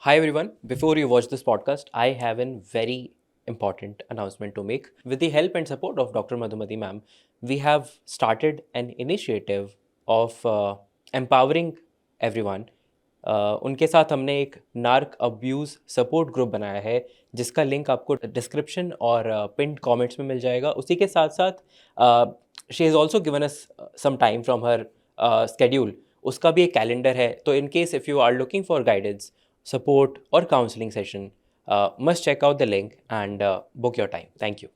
Hi everyone, before you watch this podcast, I have a very important announcement to make. With the help and support of Dr. Madhumati ma'am, we have started an initiative of empowering everyone. उनके साथ हमने एक नार्क abuse support group बनाया है जिसका link आपको description और पिंड कमेंट्स में मिल जाएगा. उसी के साथ साथ she has also given us some time from her schedule. उसका भी एक कैलेंडर है. तो in case if you are looking for guidance, support or counseling session, must check out the link and book your time. Thank you.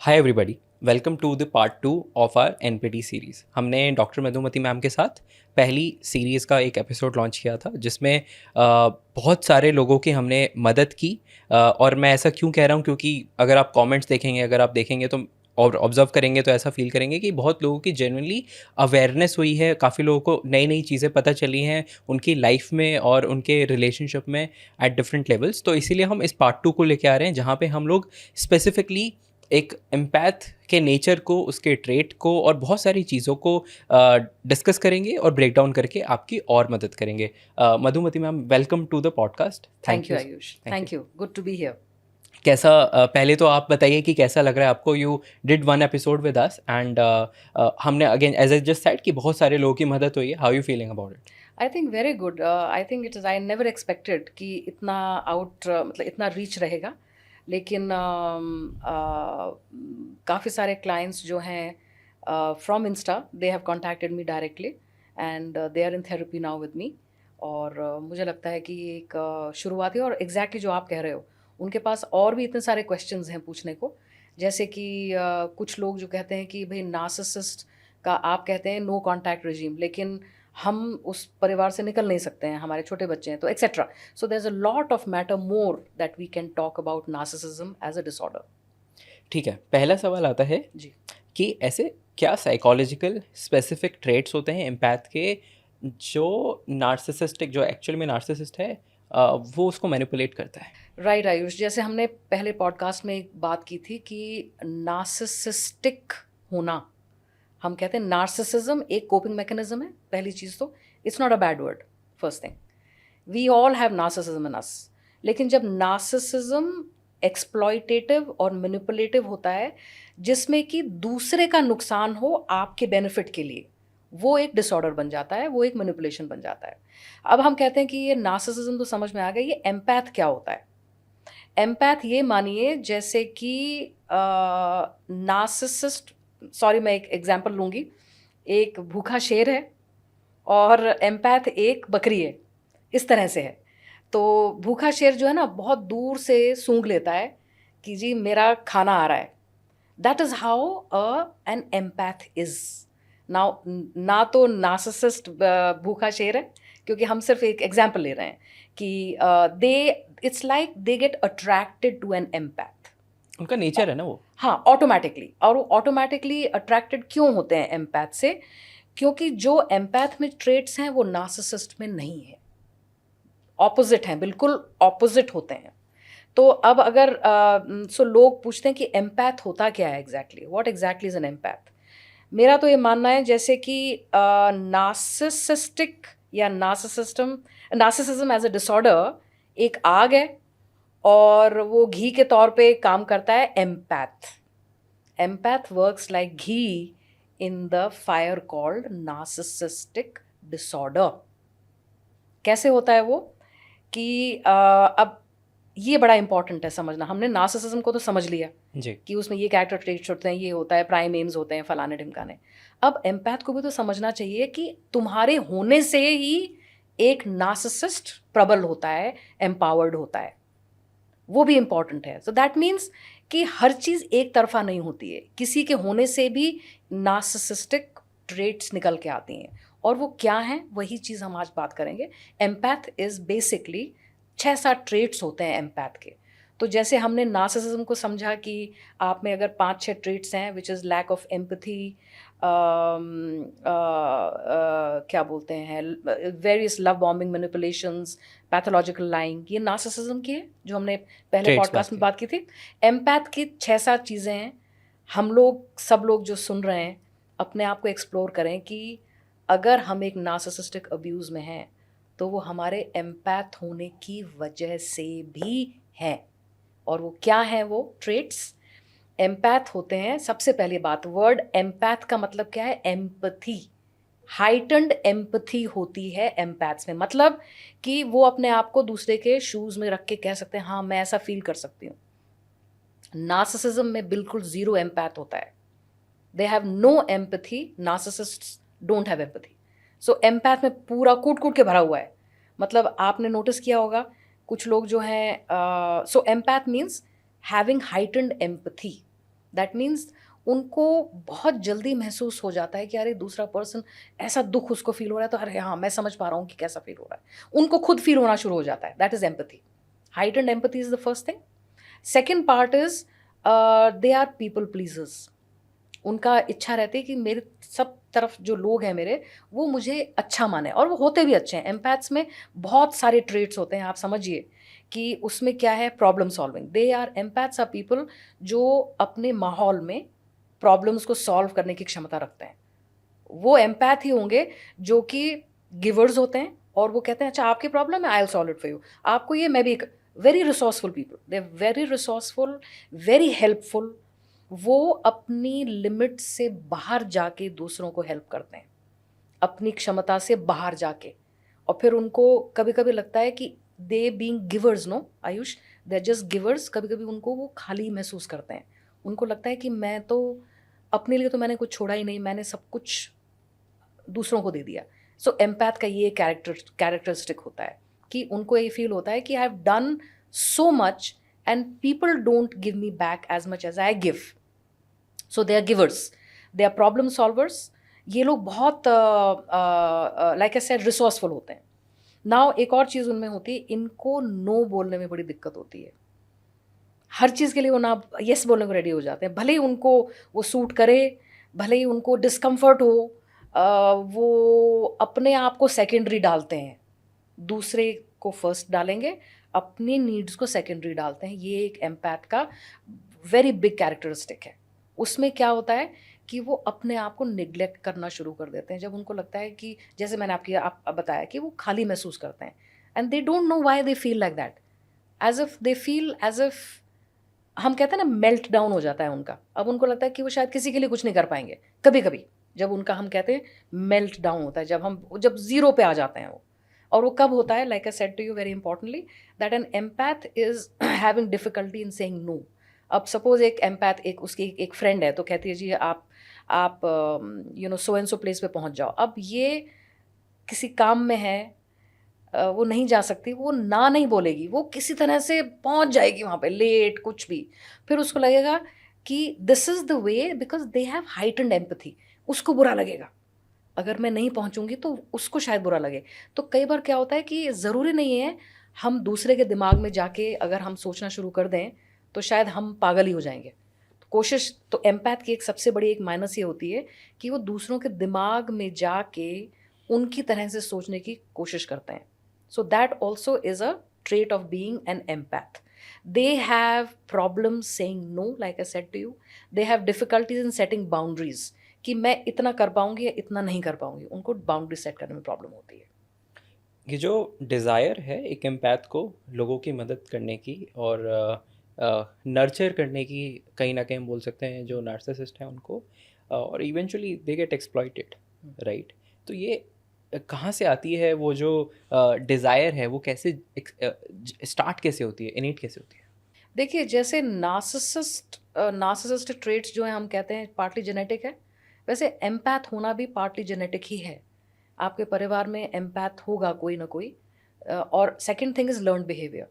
Hi everybody, welcome to the part 2 of our NPT series. हमने doctor Madhumati ma'am के साथ पहली series का एक episode launch किया था जिसमें बहुत सारे लोगों की हमने मदद की. और मैं ऐसा क्यों कह रहा हूँ क्योंकि अगर आप कमेंट्स देखेंगे, अगर आप देखेंगे तो और ऑब्जर्व करेंगे तो ऐसा फील करेंगे कि बहुत लोगों की जेन्युइनली अवेयरनेस हुई है. काफ़ी लोगों को नई नई चीज़ें पता चली हैं उनकी लाइफ में और उनके रिलेशनशिप में एट डिफरेंट लेवल्स. तो इसीलिए हम इस पार्ट 2 को लेके आ रहे हैं जहाँ पे हम लोग स्पेसिफिकली एक एम्पैथ के नेचर को, उसके ट्रेट को और बहुत सारी चीज़ों को डिस्कस करेंगे और ब्रेक डाउन करके आपकी और मदद करेंगे. Madhumati ma'am, welcome to the podcast. Thank you Ayush. Thank you. Good to be here. कैसा पहले तो आप बताइए कि कैसा लग रहा है आपको. You did one episode with us and हमने again as I just said कि बहुत सारे लोगों की मदद हुई है. How you feeling about it? I think very good. I think it is, I never expected कि इतना मतलब इतना रीच रहेगा. लेकिन काफ़ी सारे क्लाइंट्स जो हैं from insta, they have contacted me directly and they are in therapy now with me. और मुझे लगता है कि ये एक शुरुआत है. और एग्जैक्टली जो आप कह रहे हो, उनके पास और भी इतने सारे क्वेश्चंस हैं पूछने को. जैसे कि कुछ लोग जो कहते हैं कि भाई नार्सिसिस्ट का आप कहते हैं नो कॉन्टैक्ट रेजिम, लेकिन हम उस परिवार से निकल नहीं सकते हैं, हमारे छोटे बच्चे हैं, तो etcetera. So there is a lot of matter more that we can talk about narcissism as a disorder. ठीक है, पहला सवाल आता है जी. कि ऐसे क्या साइकोलॉजिकल स्पेसिफिक ट्रेट्स होते हैं एम्पैथ के जो नार्सिसिस्टिक, जो एक्चुअल में नार्सिसिस्ट है वो उसको मैनिपुलेट करता है? राइट आयुष, जैसे हमने पहले पॉडकास्ट में एक बात की थी कि नार्सिसिस्टिक होना, हम कहते हैं नार्सिसिज्म एक कोपिंग मैकेनिज्म है. पहली चीज़ तो it's not a bad word. First thing, we all have narcissism in us. लेकिन जब नार्सिसिज्म एक्सप्लॉयटेटिव और मैनिपुलेटिव होता है, जिसमें कि दूसरे का नुकसान हो आपके बेनिफिट के लिए, वो एक डिसऑर्डर बन जाता है, वो एक मैनिपुलेशन बन जाता है. अब हम कहते हैं कि ये नार्सिसिज्म तो समझ में आ गया. ये एम्पैथ क्या होता है? एम्पैथ ये मानिए जैसे कि नार्सिसिस्ट, सॉरी मैं एक एग्जांपल लूँगी. एक भूखा शेर है और एम्पैथ एक बकरी है, इस तरह से है. तो भूखा शेर जो है ना, बहुत दूर से सूंघ लेता है कि जी मेरा खाना आ रहा है. That is how an empath is. Now ना तो नार्सिसिस्ट भूखा शेर है, क्योंकि हम सिर्फ एक एग्जांपल ले रहे हैं कि they it's like they get attracted to an empath. उनका नेचर है ना वो. हाँ, ऑटोमेटिकली. और वो ऑटोमेटिकली अट्रैक्टेड क्यों होते हैं एम्पैथ से? क्योंकि जो एम्पैथ में ट्रेट्स हैं वो नार्सिसिस्ट में नहीं है. ऑपोजिट हैं, बिल्कुल ऑपोजिट होते हैं. तो अब अगर सो लोग पूछते हैं कि एम्पैथ होता क्या है exactly, what exactly is an empath. मेरा तो ये मानना है जैसे कि नार्सिसिस्टिक या नार्सिसिज्म एज अ डिसऑर्डर एक आग है और वो घी के तौर पे काम करता है. Empath, empath works like ghee in the fire called narcissistic disorder. कैसे होता है वो कि अब ये बड़ा इंपॉर्टेंट है समझना. हमने नार्सिसिज्म को तो समझ लिया जी. कि उसमें ये कैरेक्टर ट्रेट्स होते हैं, ये होता है, प्राइम एम्स होते हैं, फलाने ढिमकाने. अब एम्पैथ को भी तो समझना चाहिए कि तुम्हारे होने से ही एक नार्सिसिस्ट प्रबल होता है, एम्पावर्ड होता है. वो भी इम्पॉर्टेंट है. सो दैट मीन्स कि हर चीज़ एक तरफा नहीं होती है. किसी के होने से भी नार्सिसिस्टिक ट्रेट्स निकल के आती हैं. और वो क्या हैं, वही चीज़ हम आज बात करेंगे. एम्पैथ इज़ बेसिकली 6-7 ट्रेट्स होते हैं एम्पैथ के. तो जैसे हमने नार्सिसिज्म को समझा कि आप में अगर 5-6 ट्रेट्स हैं, which is lack of empathy, क्या बोलते हैं, various love bombing, manipulations, pathological lying, ये नार्सिसिज्म की है जो हमने पहले Traits पॉडकास्ट में बात की थी. एम्पैथ की 6-7 चीज़ें हैं. हम लोग, सब लोग जो सुन रहे हैं, अपने आप को एक्सप्लोर करें कि अगर हम एक नार्सिसिस्टिक अब्यूज़ में हैं तो वो हमारे एम्पैथ होने की वजह से भी है। और वो क्या है वो ट्रेट्स? एम्पैथ होते हैं, सबसे पहली बात, वर्ड एम्पैथ का मतलब क्या है? एम्पथी। हाइटन्ड एम्पथी होती है एम्पैथ्स में, मतलब कि वो अपने आप को दूसरे के शूज में रख के कह सकते हैं हाँ मैं ऐसा फील कर सकती हूँ। नार्सिसिज्म में बिल्कुल जीरो एम्पैथ होता है। They have no empathy, narcissists don't have empathy. So empath में पूरा कूट कूट के भरा हुआ है। मतलब आपने नोटिस किया होगा कुछ लोग जो हैं, so empath means having heightened empathy. That means उनको बहुत जल्दी महसूस हो जाता है कि अरे दूसरा पर्सन ऐसा दुख उसको फील हो रहा है तो अरे हाँ मैं समझ पा रहा हूँ कि कैसा फील हो रहा है। उनको खुद फील होना शुरू हो जाता है। That is empathy. Heightened empathy is the first thing. Second part is they are people pleasers. उनका इच्छा रहती है कि मेरे सब तरफ जो लोग हैं मेरे, वो मुझे अच्छा माने, और वो होते भी अच्छे हैं। एम्पैथ्स में बहुत सारे ट्रेट्स होते हैं, आप समझिए कि उसमें क्या है, problem solving. They are empaths are people जो अपने माहौल में प्रॉब्लम्स को सॉल्व करने की क्षमता रखते हैं। वो एम्पैथ ही होंगे जो कि गिवर्स होते हैं और वो कहते हैं अच्छा आपकी प्रॉब्लम है, I will solve it for you. आपको ये, मैं भी एक very resourceful people, they are very resourceful, very helpful. वो अपनी लिमिट से बाहर जाके दूसरों को हेल्प करते हैं, अपनी क्षमता से बाहर जाके। और फिर उनको कभी कभी लगता है कि they being givers, no Ayush, they are just givers. कभी कभी उनको वो खाली महसूस करते हैं। उनको लगता है कि मैं तो अपने लिए तो मैंने कुछ छोड़ा ही नहीं, मैंने सब कुछ दूसरों को दे दिया। सो एम्पैथ का ये कैरेक्टरिस्टिक होता है कि उनको ये फील होता है कि I have done so much and people don't give me back as much as I give. So they are givers, they are problem solvers. ये लोग बहुत लाइक आई सेड रिसोर्सफुल होते हैं। नाउ एक और चीज़ उनमें होती है, इनको नो बोलने में बड़ी दिक्कत होती है। हर चीज़ के लिए वो ना यस बोलने को रेडी हो जाते हैं, भले ही उनको वो सूट करे, भले ही उनको डिस्कम्फर्ट हो। वो अपने आप को सेकेंडरी डालते हैं, दूसरे को फर्स्ट डालेंगे, अपनी नीड्स को सेकेंडरी डालते हैं। ये एक एम्पैथ का वेरी बिग कैरेक्टरिस्टिक है। उसमें क्या होता है कि वो अपने आप को निग्लेक्ट करना शुरू कर देते हैं जब उनको लगता है कि, जैसे मैंने आप बताया कि वो खाली महसूस करते हैं, and they don't know why they feel like that. As if they feel as if, हम कहते हैं ना, मेल्ट डाउन हो जाता है उनका। अब उनको लगता है कि वो शायद किसी के लिए कुछ नहीं कर पाएंगे। कभी कभी जब उनका, हम कहते हैं, मेल्ट डाउन होता है, जब जीरो पे आ जाते हैं वो। और वो कब होता है? Like I said to you very importantly, that an empath is having difficulty in saying no. अब सपोज एक एम्पैथ, एक उसकी एक फ्रेंड है, तो कहती है जी आप you know so and so place पे पहुंच जाओ। अब ये किसी काम में है, वो नहीं जा सकती, वो ना नहीं बोलेगी, वो किसी तरह से पहुंच जाएगी वहाँ पे, लेट कुछ भी। फिर उसको लगेगा कि this is the way, because they have heightened empathy. उसको बुरा लगेगा अगर मैं नहीं पहुंचूंगी, तो उसको शायद बुरा लगे। तो कई बार क्या होता है कि ज़रूरी नहीं है हम दूसरे के दिमाग में जाके अगर हम सोचना शुरू कर दें तो शायद हम पागल ही हो जाएंगे। तो कोशिश, तो एम्पैथ की एक सबसे बड़ी एक माइनस ये होती है कि वो दूसरों के दिमाग में जाके उनकी तरह से सोचने की कोशिश करते हैं। So that also is a trait of being an empath. They have problems saying no, like I said to you. They have difficulties in setting boundaries, कि मैं इतना कर पाऊंगी या इतना नहीं कर पाऊंगी। उनको बाउंड्री सेट करने में प्रॉब्लम होती है। ये जो डिज़ायर है एक एम्पैथ को लोगों की मदद करने की और नर्चर करने की, कहीं ना कहीं बोल सकते हैं जो नार्सिसिस्ट हैं उनको, और eventually they get exploited, right? तो ये कहाँ से आती है? वो जो डिज़ायर है वो कैसे स्टार्ट कैसे होती है, इनिट कैसे होती है? देखिए, जैसे नार्सिसिस्ट ट्रेट्स जो हैं, हम कहते हैं पार्टली जेनेटिक है, वैसे एम्पैथ होना भी पार्टली जेनेटिक ही है। आपके परिवार में एम्पैथ होगा कोई ना कोई। और second thing is learn behaviour.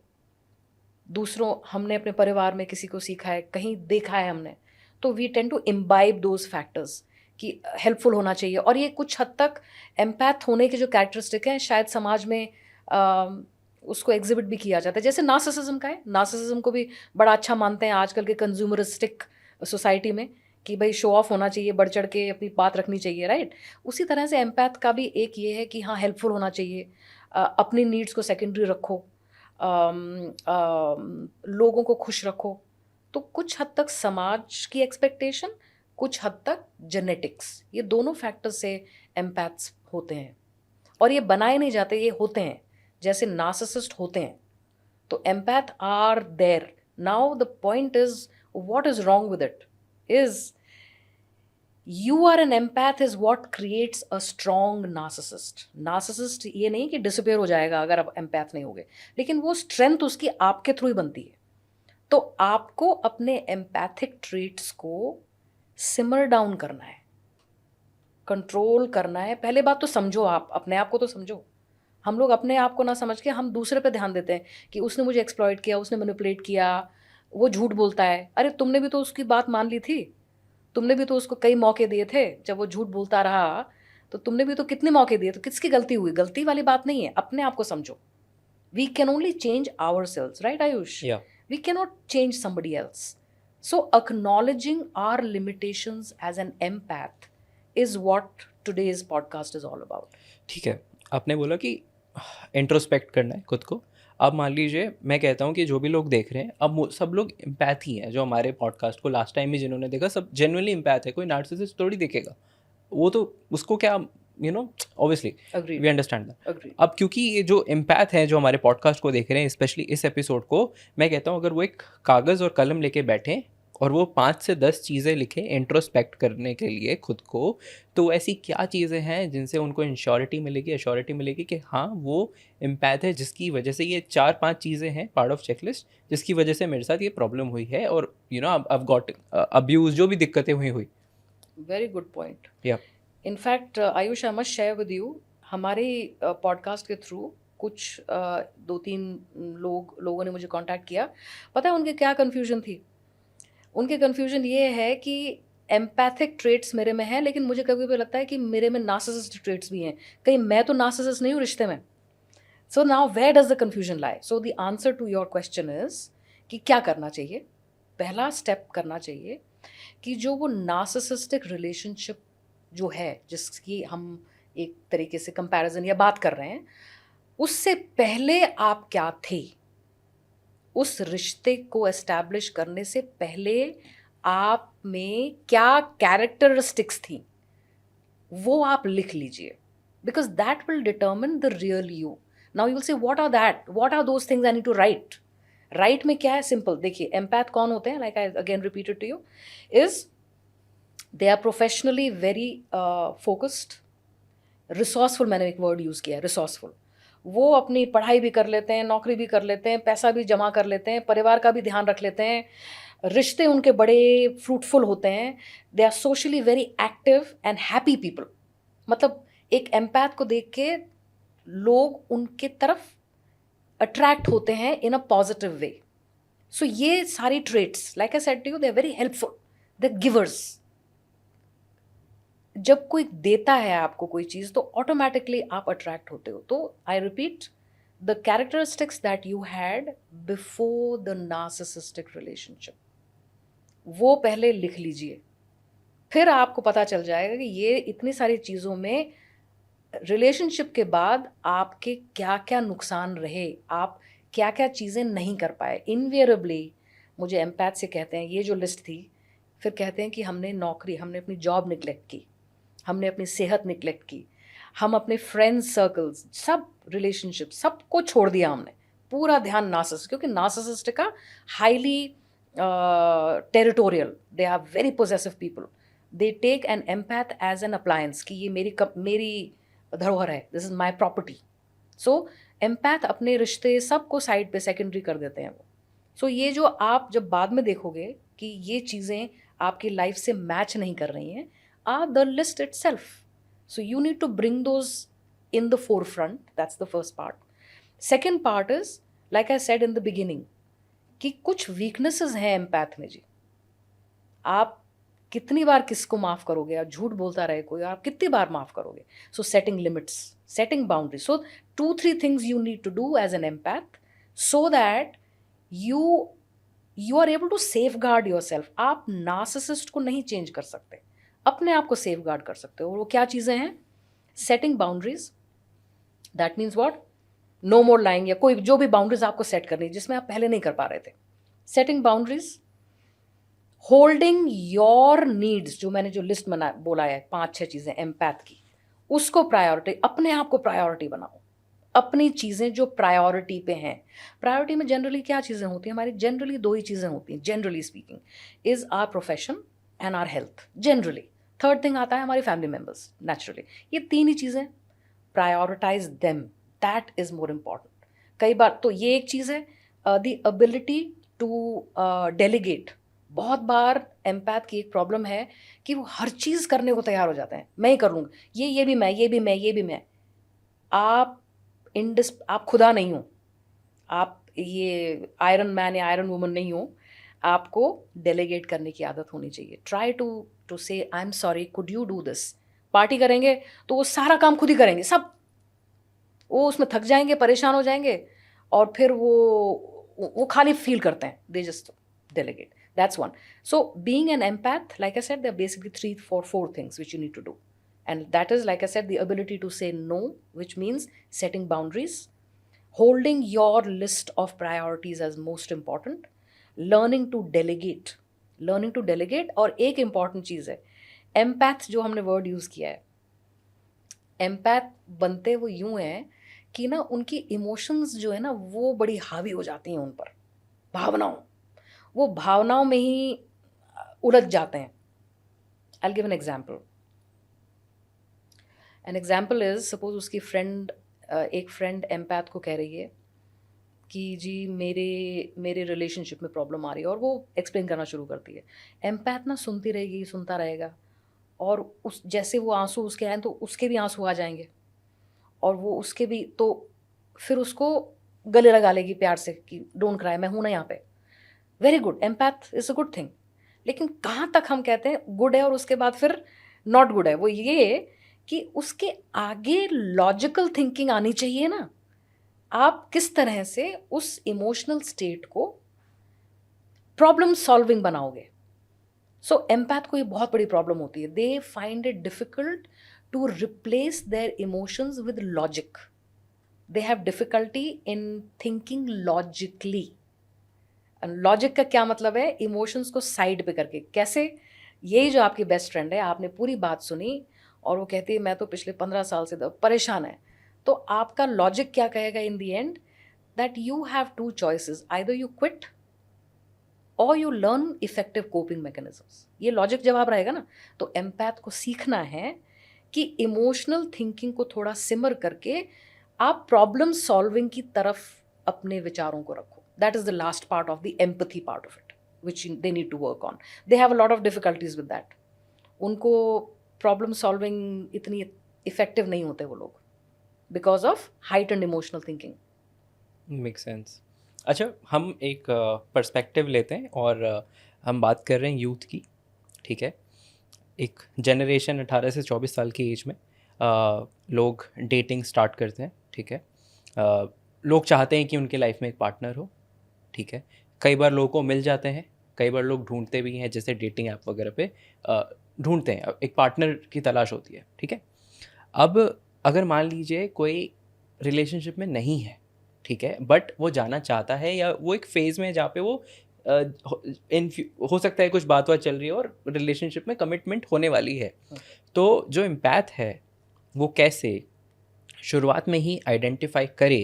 दूसरों, हमने अपने परिवार में किसी को सीखा है, कहीं देखा है हमने, तो we tend to imbibe those factors कि हेल्पफुल होना चाहिए। और ये कुछ हद तक एम्पैथ होने के जो कैरेक्टरिस्टिक हैं, शायद समाज में उसको एग्जिबिट भी किया जाता है। जैसे नार्सिसिज्म का है, नार्सिसिज्म को भी बड़ा अच्छा मानते हैं आजकल के कंज्यूमरिस्टिक सोसाइटी में, कि भाई शो ऑफ होना चाहिए, बढ़ चढ़ के अपनी बात रखनी चाहिए, राइट? उसी तरह से एम्पैथ का भी एक ये है कि हाँ, हेल्पफुल होना चाहिए, अपनी नीड्स को सेकेंडरी रखो, लोगों को खुश रखो। तो कुछ हद तक समाज की एक्सपेक्टेशन, कुछ हद तक जेनेटिक्स, ये दोनों फैक्टर्स से एम्पैथ्स होते हैं। और ये बनाए नहीं जाते, ये होते हैं। जैसे नार्सिसिस्ट होते हैं, तो empath are there. Now the point is, what is wrong with it is you are an empath is what creates a strong narcissist. Narcissist ये नहीं कि डिसअपियर हो जाएगा अगर आप empath नहीं होगे, लेकिन वो स्ट्रेंथ उसकी आपके थ्रू ही बनती है. तो आपको अपने empathic traits को सिमर डाउन करना है, कंट्रोल करना है. पहले बात तो समझो, आप अपने आप को तो समझो. हम लोग अपने आप को ना समझ के हम दूसरे पे ध्यान देते हैं कि उसने मुझे एक्सप्लॉइट किया, उसने मैनिपुलेट किया, वो झूठ बोलता है. अरे तुमने भी तो उसकी बात मान ली थी, तुमने भी तो उसको कई मौके दिए थे. जब वो झूठ बोलता रहा तो तुमने भी तो कितने मौके दिए. तो किसकी गलती हुई? गलती वाली बात नहीं है, अपने आप को समझो. We can only change ourselves, right Ayush? Yeah. We can not change somebody else. So acknowledging our limitations as an empath is what today's podcast is all about. ठीक है, आपने बोला कि इंट्रोस्पेक्ट करना है खुद को. अब मान लीजिए मैं कहता हूँ कि जो भी लोग देख रहे हैं, अब सब लोग इम्पैथ ही हैं. जो हमारे पॉडकास्ट को लास्ट टाइम में जिन्होंने देखा, सब जेन्युइनली इम्पैथ है. कोई नार्सिसिस्ट थोड़ी देखेगा, वो तो उसको क्या, ऑब्वियसली वी अंडरस्टैंड दैट. अब क्योंकि ये जो इम्पैथ हैं जो हमारे पॉडकास्ट को देख रहे हैं, स्पेशली इस एपिसोड को, मैं कहता हूँ अगर वो एक कागज़ और कलम लेके बैठें और वो 5 से 10 चीज़ें लिखें इंट्रोस्पेक्ट करने के लिए खुद को, तो ऐसी क्या चीज़ें हैं जिनसे उनको इंश्योरिटी मिलेगी कि हाँ वो इम्पैथ है, जिसकी वजह से ये 4-5 चीज़ें हैं पार्ट ऑफ चेकलिस्ट, जिसकी वजह से मेरे साथ ये प्रॉब्लम हुई है, और I've got अब्यूज़, जो भी दिक्कतें हुई. Very good point. Yeah in fact Ayush, I must share with you, हमारे पॉडकास्ट के थ्रू कुछ 2-3 लोगों ने मुझे कांटेक्ट किया. पता है उनके क्या कन्फ्यूजन थी? उनके कन्फ्यूजन ये है कि एम्पैथिक ट्रेट्स मेरे में हैं, लेकिन मुझे कभी कभी लगता है कि मेरे में नार्सिसिस्ट ट्रेट्स भी हैं. कहीं मैं तो नार्सिसिस्ट नहीं हूँ रिश्ते में? So now where does the confusion lie? So the answer to your question is कि क्या करना चाहिए. पहला स्टेप करना चाहिए कि जो वो नार्सिसिस्टिक रिलेशनशिप जो है, जिसकी हम एक तरीके से कंपैरिजन या बात कर रहे हैं, उससे पहले आप क्या थे, उस रिश्ते को एस्टैब्लिश करने से पहले आप में क्या कैरेक्टरिस्टिक्स थी, वो आप लिख लीजिए. Because that will determine the real you. Now you will say what are those things I need to write. Write में क्या है? सिंपल. देखिए एम्पैथ कौन होते हैं, like I again repeated to you, is they are professionally very focused, resourceful. मैंने एक word use किया है, रिसोर्सफुल. वो अपनी पढ़ाई भी कर लेते हैं, नौकरी भी कर लेते हैं, पैसा भी जमा कर लेते हैं, परिवार का भी ध्यान रख लेते हैं, रिश्ते उनके बड़े फ्रूटफुल होते हैं. They are socially very active and happy people. मतलब एक एम्पैथ को देख के लोग उनके तरफ अट्रैक्ट होते हैं इन अ पॉजिटिव वे. सो ये सारी traits, like I said to you, they are very helpful, they givers. जब कोई देता है आपको कोई चीज़ तो ऑटोमेटिकली आप अट्रैक्ट होते हो. तो I repeat, the characteristics that you had before the narcissistic relationship, वो पहले लिख लीजिए. फिर आपको पता चल जाएगा कि ये इतनी सारी चीज़ों में रिलेशनशिप के बाद आपके क्या क्या नुकसान रहे, आप क्या क्या चीज़ें नहीं कर पाए. इनवेरिएबली मुझे एम्पैथ से कहते हैं, ये जो लिस्ट थी, फिर कहते हैं कि हमने अपनी जॉब निगलेक्ट की, हमने अपनी सेहत निगलेक्ट की, हम अपने फ्रेंड्स सर्कल्स, सब रिलेशनशिप, सबको छोड़ दिया हमने. पूरा ध्यान नार्सिसिस्ट, क्योंकि नार्सिसिस्ट का highly territorial, they are very possessive people. They take an empath as an appliance कि ये मेरी धरोहर है, this is my property. So empath अपने रिश्ते सबको साइड पे सेकेंडरी कर देते हैं वो. सो ये जो आप जब बाद में देखोगे कि ये चीज़ें आपकी लाइफ से मैच नहीं कर रही हैं, are the list itself. So you need to bring those in the forefront. That's the first part. Second part is, like I said in the beginning, कि कुछ weaknesses हैं एम्पैथ में जी. आप कितनी बार किसको माफ़ करोगे? आप झूठ बोलता रहे कोई, आप कितनी बार माफ़ करोगे? So setting limits, setting boundaries. So 2-3 things you need to do as an empath so that you are able to safeguard yourself. आप narcissist को नहीं change कर सकते, अपने आप को सेफ गार्ड कर सकते हो. और वो क्या चीज़ें हैं? Setting boundaries, that means what? No more lying, या कोई जो भी बाउंड्रीज आपको सेट करनी है जिसमें आप पहले नहीं कर पा रहे थे. Setting boundaries, holding your needs, जो मैंने जो लिस्ट बोला है 5-6 चीज़ें एम्पैथ की, उसको प्रायोरिटी, अपने आप को प्रायोरिटी बनाओ. अपनी चीज़ें जो प्रायोरिटी पे हैं. प्रायोरिटी में जनरली क्या चीज़ें होती हैं हमारी? जनरली 2 ही चीज़ें होती हैं, generally speaking, is our profession and our health, generally. Third thing आता है हमारी फैमिली मेंबर्स, नेचुरली. ये 3 ही चीज़ें, prioritize them, that is more important. कई बार तो ये एक चीज़ है, द एबिलिटी टू डेलीगेट. बहुत बार एम्पैथ की एक प्रॉब्लम है कि वो हर चीज़ करने को तैयार हो जाते हैं. मैं ही कर लूँगा, ये भी मैं, ये भी मैं, ये भी मैं. आप आप खुदा नहीं हो, आप ये आयरन मैन या आयरन वुमन नहीं हो. आपको डेलीगेट करने की आदत होनी चाहिए. ट्राई टू से I am sorry, could you do this. Party करेंगे तो वो सारा काम खुद ही करेंगे सब. वो उसमें थक जाएंगे, परेशान हो जाएंगे, और फिर वो खाली फील करते हैं. They just delegate. That's one. So being an empath, like I said, there are basically 4 things which you need to do. And that is, like I said, the ability to say no, which means setting boundaries, holding your list of priorities as most important, learning to delegate. और एक important चीज़ है, empath जो हमने word use किया है, empath बनते वो यूं हैं कि ना उनकी इमोशंस जो है ना वो बड़ी हावी हो जाती हैं उन पर, वो भावनाओं में ही उलझ जाते हैं. I'll give an example. An example is, suppose उसकी फ्रेंड, एक फ्रेंड एम्पैथ को कह रही है कि जी मेरे रिलेशनशिप में प्रॉब्लम आ रही है, और वो एक्सप्लेन करना शुरू करती है. एम्पैथ ना सुनती रहेगी, सुनता रहेगा, और उस जैसे वो आंसू उसके आए तो उसके भी आंसू आ जाएंगे, और वो उसके भी, तो फिर उसको गले लगा लेगी प्यार से कि डोंट क्राई, मैं हूं ना यहाँ पे. Very good, empath is a good thing. लेकिन कहाँ तक हम कहते हैं गुड है और उसके बाद फिर नॉट गुड है? वो ये कि उसके आगे लॉजिकल थिंकिंग आनी चाहिए ना. आप किस तरह से उस इमोशनल स्टेट को प्रॉब्लम सॉल्विंग बनाओगे. सो एम्पैथ को ये बहुत बड़ी प्रॉब्लम होती है. They find it difficult to replace their emotions with logic. They have difficulty in thinking logically. Logic का क्या मतलब है? इमोशंस को साइड पे करके. कैसे? यही जो आपकी बेस्ट फ्रेंड है, आपने पूरी बात सुनी और वो कहती है मैं तो पिछले 15 साल से परेशान है, तो आपका लॉजिक क्या कहेगा in the end? That you have 2 choices, either you quit or you learn effective coping mechanisms. ये लॉजिक जवाब रहेगा ना. तो एम्पैथ को सीखना है कि इमोशनल थिंकिंग को थोड़ा सिमर करके आप प्रॉब्लम सॉल्विंग की तरफ अपने विचारों को रखो. That is the last part of the empathy part of it, which they need to work on. They have a lot of difficulties with that. उनको प्रॉब्लम सॉल्विंग इतनी इफेक्टिव नहीं होते वो लोग, because of heightened emotional thinking. Make sense. अच्छा, हम एक perspective लेते हैं और हम बात कर रहे हैं यूथ की. ठीक है, एक जनरेशन 18 से 24 साल की एज में लोग डेटिंग स्टार्ट करते हैं. ठीक है, लोग चाहते हैं कि उनके लाइफ में एक पार्टनर हो. ठीक है, कई बार लोगों को मिल जाते हैं, कई बार लोग ढूंढते भी हैं, जैसे डेटिंग ऐप वगैरह पे ढूंढते हैं, एक पार्टनर की तलाश होती है. ठीक है, अब अगर मान लीजिए कोई रिलेशनशिप में नहीं है, ठीक है, बट वो जाना चाहता है, या वो एक फेज़ में जहाँ पे वो हो सकता है कुछ बात चल रही है और रिलेशनशिप में कमिटमेंट होने वाली है. तो जो एम्पैथ है वो कैसे शुरुआत में ही आइडेंटिफाई करे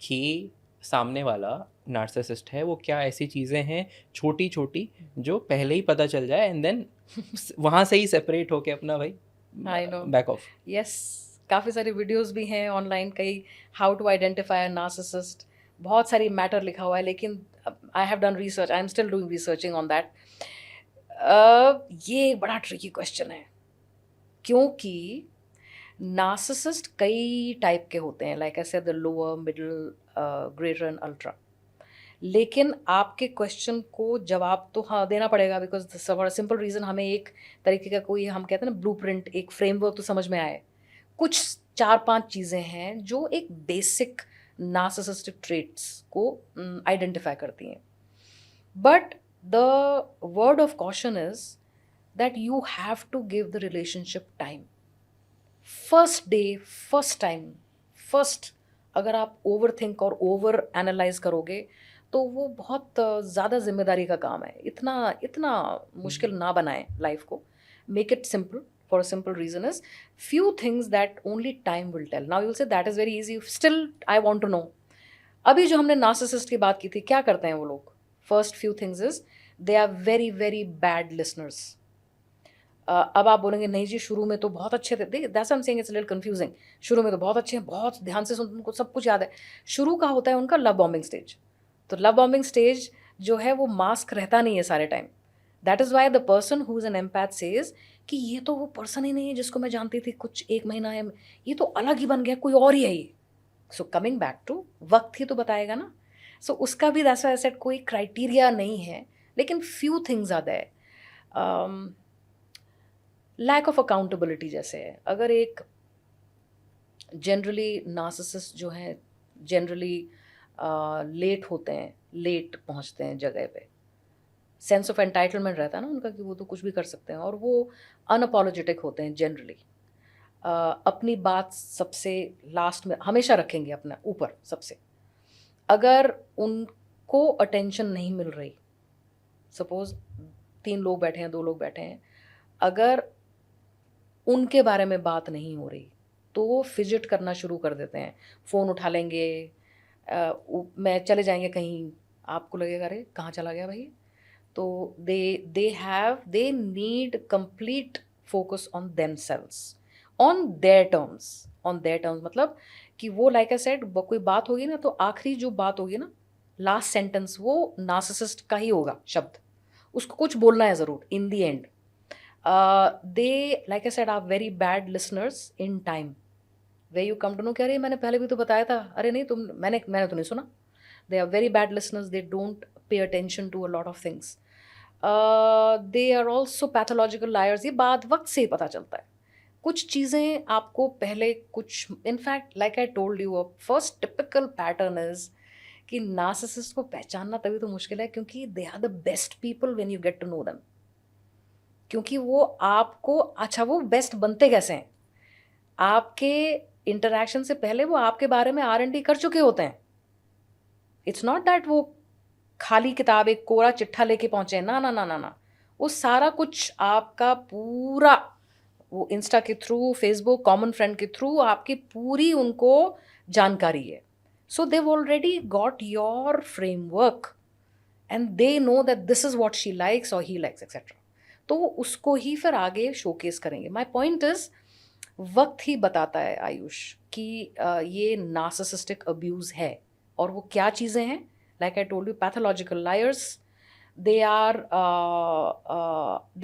कि सामने वाला नार्सिसिस्ट है, वो क्या ऐसी चीज़ें हैं छोटी छोटी जो पहले ही पता चल जाए, एंड देन वहाँ से ही सेपरेट होके अपना भाई बैक ऑफ. यस, काफ़ी सारी वीडियोस भी हैं ऑनलाइन, कई how to identify a narcissist, बहुत सारी मैटर लिखा हुआ है. लेकिन I have done research, I am still doing researching on that. ये बड़ा ट्रिकी क्वेश्चन है, क्योंकि नार्सिसिस्ट कई टाइप के होते हैं, like I said the lower, middle, greater and ultra. लेकिन आपके क्वेश्चन को जवाब तो हाँ देना पड़ेगा, बिकॉज सिंपल रीज़न, हमें एक तरीके का कोई, हम कहते हैं ना ब्लूप्रिंट, एक फ्रेमवर्क तो समझ में आए. कुछ 4-5 चीज़ें हैं जो एक बेसिक नार्सिसिस्टिक ट्रेट्स को आइडेंटिफाई करती हैं. But the word of caution is that you have to give the relationship time. First day, first time, first, अगर आप ओवर थिंक और ओवर एनालाइज करोगे तो वो बहुत ज़्यादा जिम्मेदारी का काम है. इतना मुश्किल ना बनाएं लाइफ को. Make it simple. for a simple reason is few things that only time will tell. Now you'll say that is very easy. Still, I want to know. अभी जो हमने नार्सिसिस्ट की बात की थी, क्या करते हैं वो लोग? First few things is they are very very bad listeners. अब आप बोलेंगे नहीं जी शुरू में तो बहुत अच्छे थे. That's I am saying it's little confusing. शुरू में तो बहुत अच्छे हैं, बहुत ध्यान से सुनते, उनको सब कुछ याद है. शुरू का होता है उनका लव बॉम्बिंग स्टेज. तो लव बॉम्बिंग स्टेज जो है वो मास्क रहता नहीं है सारे time. That is why the person who is an empath says कि ये तो वो पर्सन ही नहीं है जिसको मैं जानती थी कुछ 1 महीना है, ये तो अलग ही बन गया, कोई और ही है ये. सो कमिंग बैक टू वक्त ही तो बताएगा ना. सो उसका भी दैट्स व्हाई आई सेड कोई क्राइटेरिया नहीं है, लेकिन few things are there. Lack of accountability जैसे है. अगर एक जनरली नार्सिसिस्ट जो हैं जनरली लेट होते हैं, लेट पहुंचते हैं जगह पे, सेंस ऑफ एंटाइटलमेंट रहता है ना उनका कि वो तो कुछ भी कर सकते हैं, और वो अनअपोलोजेटिक होते हैं जनरली. अपनी बात सबसे लास्ट में हमेशा रखेंगे, अपना ऊपर सबसे. अगर उनको अटेंशन नहीं मिल रही, सपोज 3 लोग बैठे हैं, 2 लोग बैठे हैं, अगर उनके बारे में बात नहीं हो रही तो वो फिजिट करना शुरू कर देते हैं. फ़ोन उठा लेंगे, मैं चले जाएंगे कहीं, आपको लगेगा अरे कहाँ चला गया भाई. तो they need complete focus on themselves, on their terms मतलब कि वो लाइक आई सेड कोई बात होगी ना तो आखिरी जो बात होगी ना, लास्ट सेंटेंस वो नार्सिसिस्ट का ही होगा शब्द, उसको कुछ बोलना है ज़रूर in the end. They like I said are very bad listeners in time. Way you come to know कि अरे मैंने पहले भी तो बताया था, अरे नहीं तुम मैंने तो नहीं सुना. They are very bad listeners. They don't pay attention to a lot of things. They are also pathological liars. ये बात वक्त से ही पता चलता है. कुछ चीज़ें आपको पहले कुछ, in fact like I told you, first typical pattern is कि नार्सिसिस्ट को पहचानना तभी तो मुश्किल है क्योंकि they are the best people when you get to know them. क्योंकि वो आपको, अच्छा वो बेस्ट बनते कैसे हैं? आपके इंटरैक्शन से पहले वो आपके बारे में R&D कर चुके होते हैं. इट्स नॉट दैट वो खाली किताब एक कोरा चिट्ठा लेके पहुंचे. ना ना ना ना ना, वो सारा कुछ आपका पूरा, वो इंस्टा के थ्रू, फेसबुक, कॉमन फ्रेंड के थ्रू आपकी पूरी उनको जानकारी है. So they've already got your framework and they know that this is what she likes or he likes etcetera. तो वो उसको ही फिर आगे शोकेस करेंगे. माई पॉइंट इज वक्त ही बताता है आयुष कि ये नार्सिसिस्टिक अब्यूज़ है और वो क्या चीज़ें हैं. Like I told you, pathological lawyers. They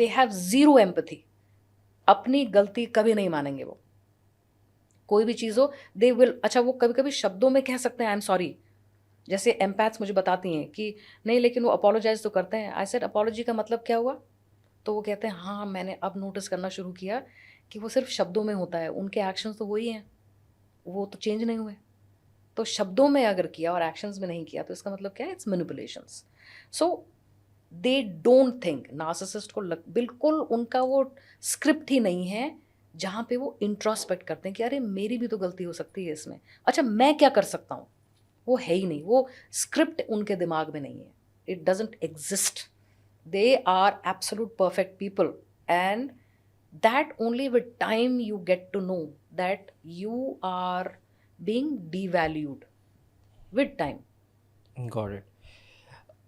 have zero empathy. अपनी गलती कभी नहीं मानेंगे वो. कोई भी चीज़ हो दे विल, अच्छा वो कभी कभी शब्दों में कह सकते हैं आई एम सॉरी. जैसे एम्पैथ्स मुझे बताती हैं कि नहीं लेकिन वो अपोलोजाइज तो करते हैं. आई सेड अपोलॉजी का मतलब क्या हुआ? तो वो कहते हैं हाँ मैंने अब नोटिस करना शुरू किया कि वो सिर्फ शब्दों में होता है, उनके एक्शंस तो वही हैं, वो तो चेंज नहीं हुए. तो शब्दों में अगर किया और एक्शंस में नहीं किया तो इसका मतलब क्या है? It's manipulations. So they don't think, narcissist को बिल्कुल उनका वो स्क्रिप्ट ही नहीं है जहाँ पे वो इंट्रोस्पेक्ट करते हैं कि अरे मेरी भी तो गलती हो सकती है इसमें, अच्छा मैं क्या कर सकता हूँ. वो है ही नहीं, वो स्क्रिप्ट उनके दिमाग में नहीं है. It doesn't exist. They are absolute perfect people, and that only with time you get to know that you are being devalued with time. Got it.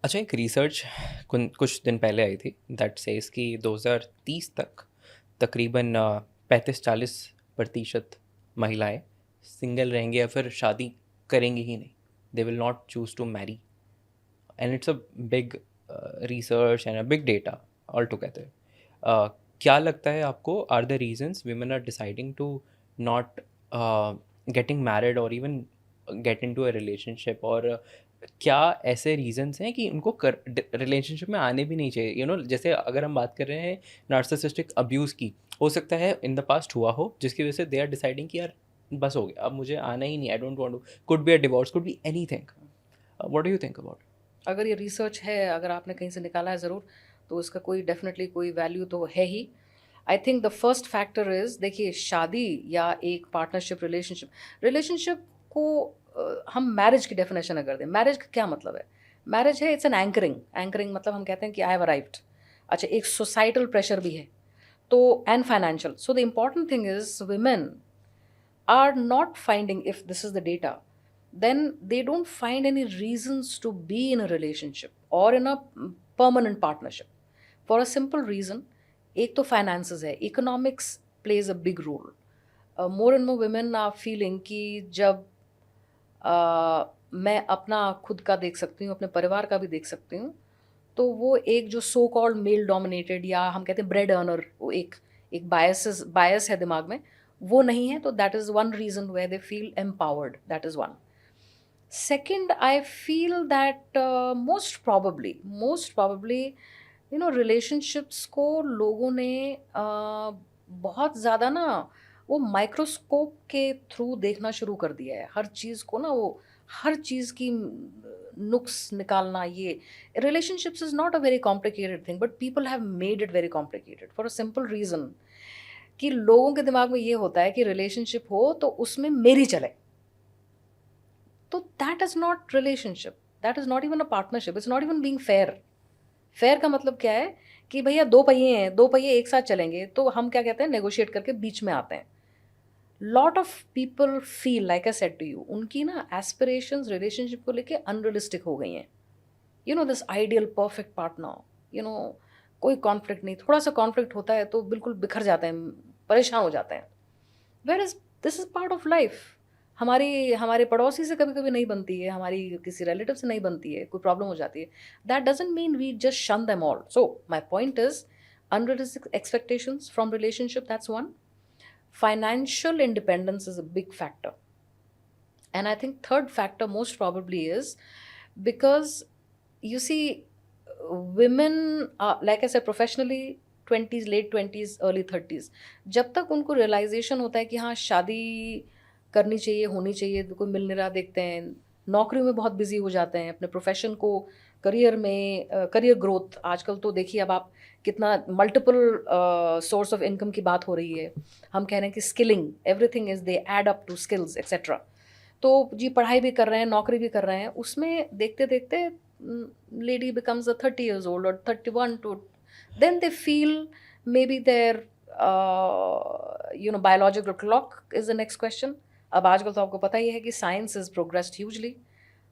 अच्छा, एक रिसर्च कुछ दिन पहले आई थी दैट सेज कि 2030 तक तकरीबन 35-40% महिलाएं सिंगल रहेंगी या फिर शादी करेंगी ही नहीं. They will not choose to marry, and it's a big research and a big data altogether. क्या लगता है आपको are the reasons women are deciding to not getting married or even get into a relationship, और क्या ऐसे reasons हैं कि उनको relationship में आने भी नहीं चाहिए? You know, जैसे अगर हम बात कर रहे हैं narcissistic abuse की, हो सकता है in the past हुआ हो जिसकी वजह से they are deciding कि यार बस हो गया, अब मुझे आना ही नहीं, I don't want to. Could be a divorce, could be anything. What do you think about it? अगर ये रिसर्च है, अगर आपने कहीं से निकाला है ज़रूर, तो इसका कोई डेफिनेटली कोई वैल्यू तो है ही. I think the first factor is, देखिए शादी या एक पार्टनरशिप रिलेशनशिप को हम मैरिज की डेफिनेशन अगर दें, मैरिज का क्या मतलब है? मैरिज है इट्स एन एंकरिंग मतलब हम कहते हैं कि आई हैव अराइव्ड. अच्छा, एक सोसाइटल प्रेशर भी है. तो and financial. So the important thing is women are not finding, if this is the data, then they don't find any reasons to be in a relationship or in a permanent partnership for a simple reason. एक तो finances है, economics plays a big role. More and more women are feeling कि जब मैं अपना खुद का देख सकती हूँ, अपने परिवार का भी देख सकती हूँ, तो वो एक जो सो कॉल्ड मेल डोमिनेटेड या हम कहते हैं ब्रेड अर्नर, वो एक बायस है दिमाग में, वो नहीं है. तो that is one reason where they feel empowered. That is one. Second, I feel that most probably relationships को लोगों ने बहुत ज़्यादा ना वो माइक्रोस्कोप के थ्रू देखना शुरू कर दिया है. हर चीज़ को ना, वो हर चीज़ की नुक्स निकालना. ये relationships is not a very complicated thing, but people have made it very complicated for a simple reason कि लोगों के दिमाग में ये होता है कि रिलेशनशिप हो तो उसमें मेरी चले. तो that is not relationship, that is not even a partnership, it's not even being fair. Fair का मतलब क्या है कि भैया दो पहिए हैं, दो पहिए एक साथ चलेंगे, तो हम क्या कहते हैं, नेगोशिएट करके बीच में आते हैं. Lot of people feel, like I said to you, उनकी ना एस्पिरेशंस रिलेशनशिप को लेके अनरियलिस्टिक हो गई हैं. दिस आइडियल परफेक्ट पार्टनर, कोई कॉन्फ्लिक्ट नहीं, थोड़ा सा कॉन्फ्लिक्ट होता है तो बिल्कुल बिखर जाते हैं, परेशान हो जाते हैं. Where is this is part of life. हमारे पड़ोसी से कभी कभी नहीं बनती है, हमारी किसी रिलेटिव से नहीं बनती है, कोई प्रॉब्लम हो जाती है. That doesn't mean we just shun them all. So my point is unrealistic expectations from relationship, that's one. Financial independence is a big factor. And I think third factor most probably is because you see, women are, like I said, professionally 20s, late 20s, early 30s, जब तक उनको realisation होता है कि हाँ शादी करनी चाहिए, होनी चाहिए, तो कोई मिल नहीं रहा, देखते हैं नौकरी में बहुत बिजी हो जाते हैं, अपने प्रोफेशन को, करियर में, करियर ग्रोथ. आजकल तो देखिए अब आप कितना मल्टीपल सोर्स ऑफ इनकम की बात हो रही है. हम कह रहे हैं कि skilling, everything is they add up to skills etcetera. तो जी पढ़ाई भी कर रहे हैं, नौकरी भी कर रहे हैं, उसमें देखते देखते lady becomes a 30 years old or 31 to, then they feel maybe their biological clock is the next question. अब आजकल तो आपको पता ही है कि साइंस इज प्रोग्रेस्ड ह्यूजली.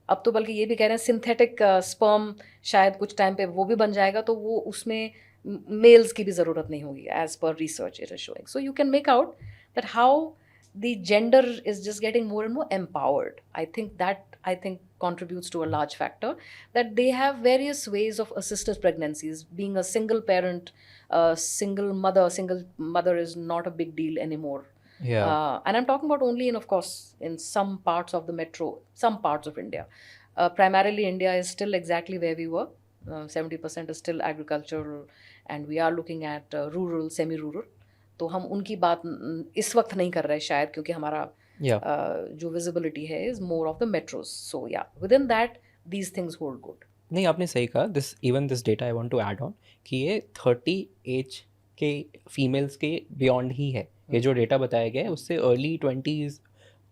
अब तो बल्कि ये भी कह रहे हैं सिंथेटिक स्पर्म शायद कुछ टाइम पे वो भी बन जाएगा, तो वो उसमें मेल्स की भी ज़रूरत नहीं होगी, as per research it is showing. So you can make out that how the gender is just getting more and more empowered. I think contributes to a large factor, that they have various ways of assisted pregnancies. Being a single parent, single mother is not a big deal anymore. Yeah. And I'm talking about only of course in some parts of the metro, some parts of India. Primarily India is still exactly where we were. 70% is still agricultural, and we are looking at rural, semi-rural. तो हम उनकी बात इस वक्त नहीं कर रहे शायद, क्योंकि हमारा जो विजिबिलिटी है is more of the metros. So yeah within that these things hold good. नहीं, आपने सही कहा. This data I want to add on कि ये 30 एज के फीमेल्स के बियॉन्ड ही है. ये जो डेटा बताया गया है उससे अर्ली 20s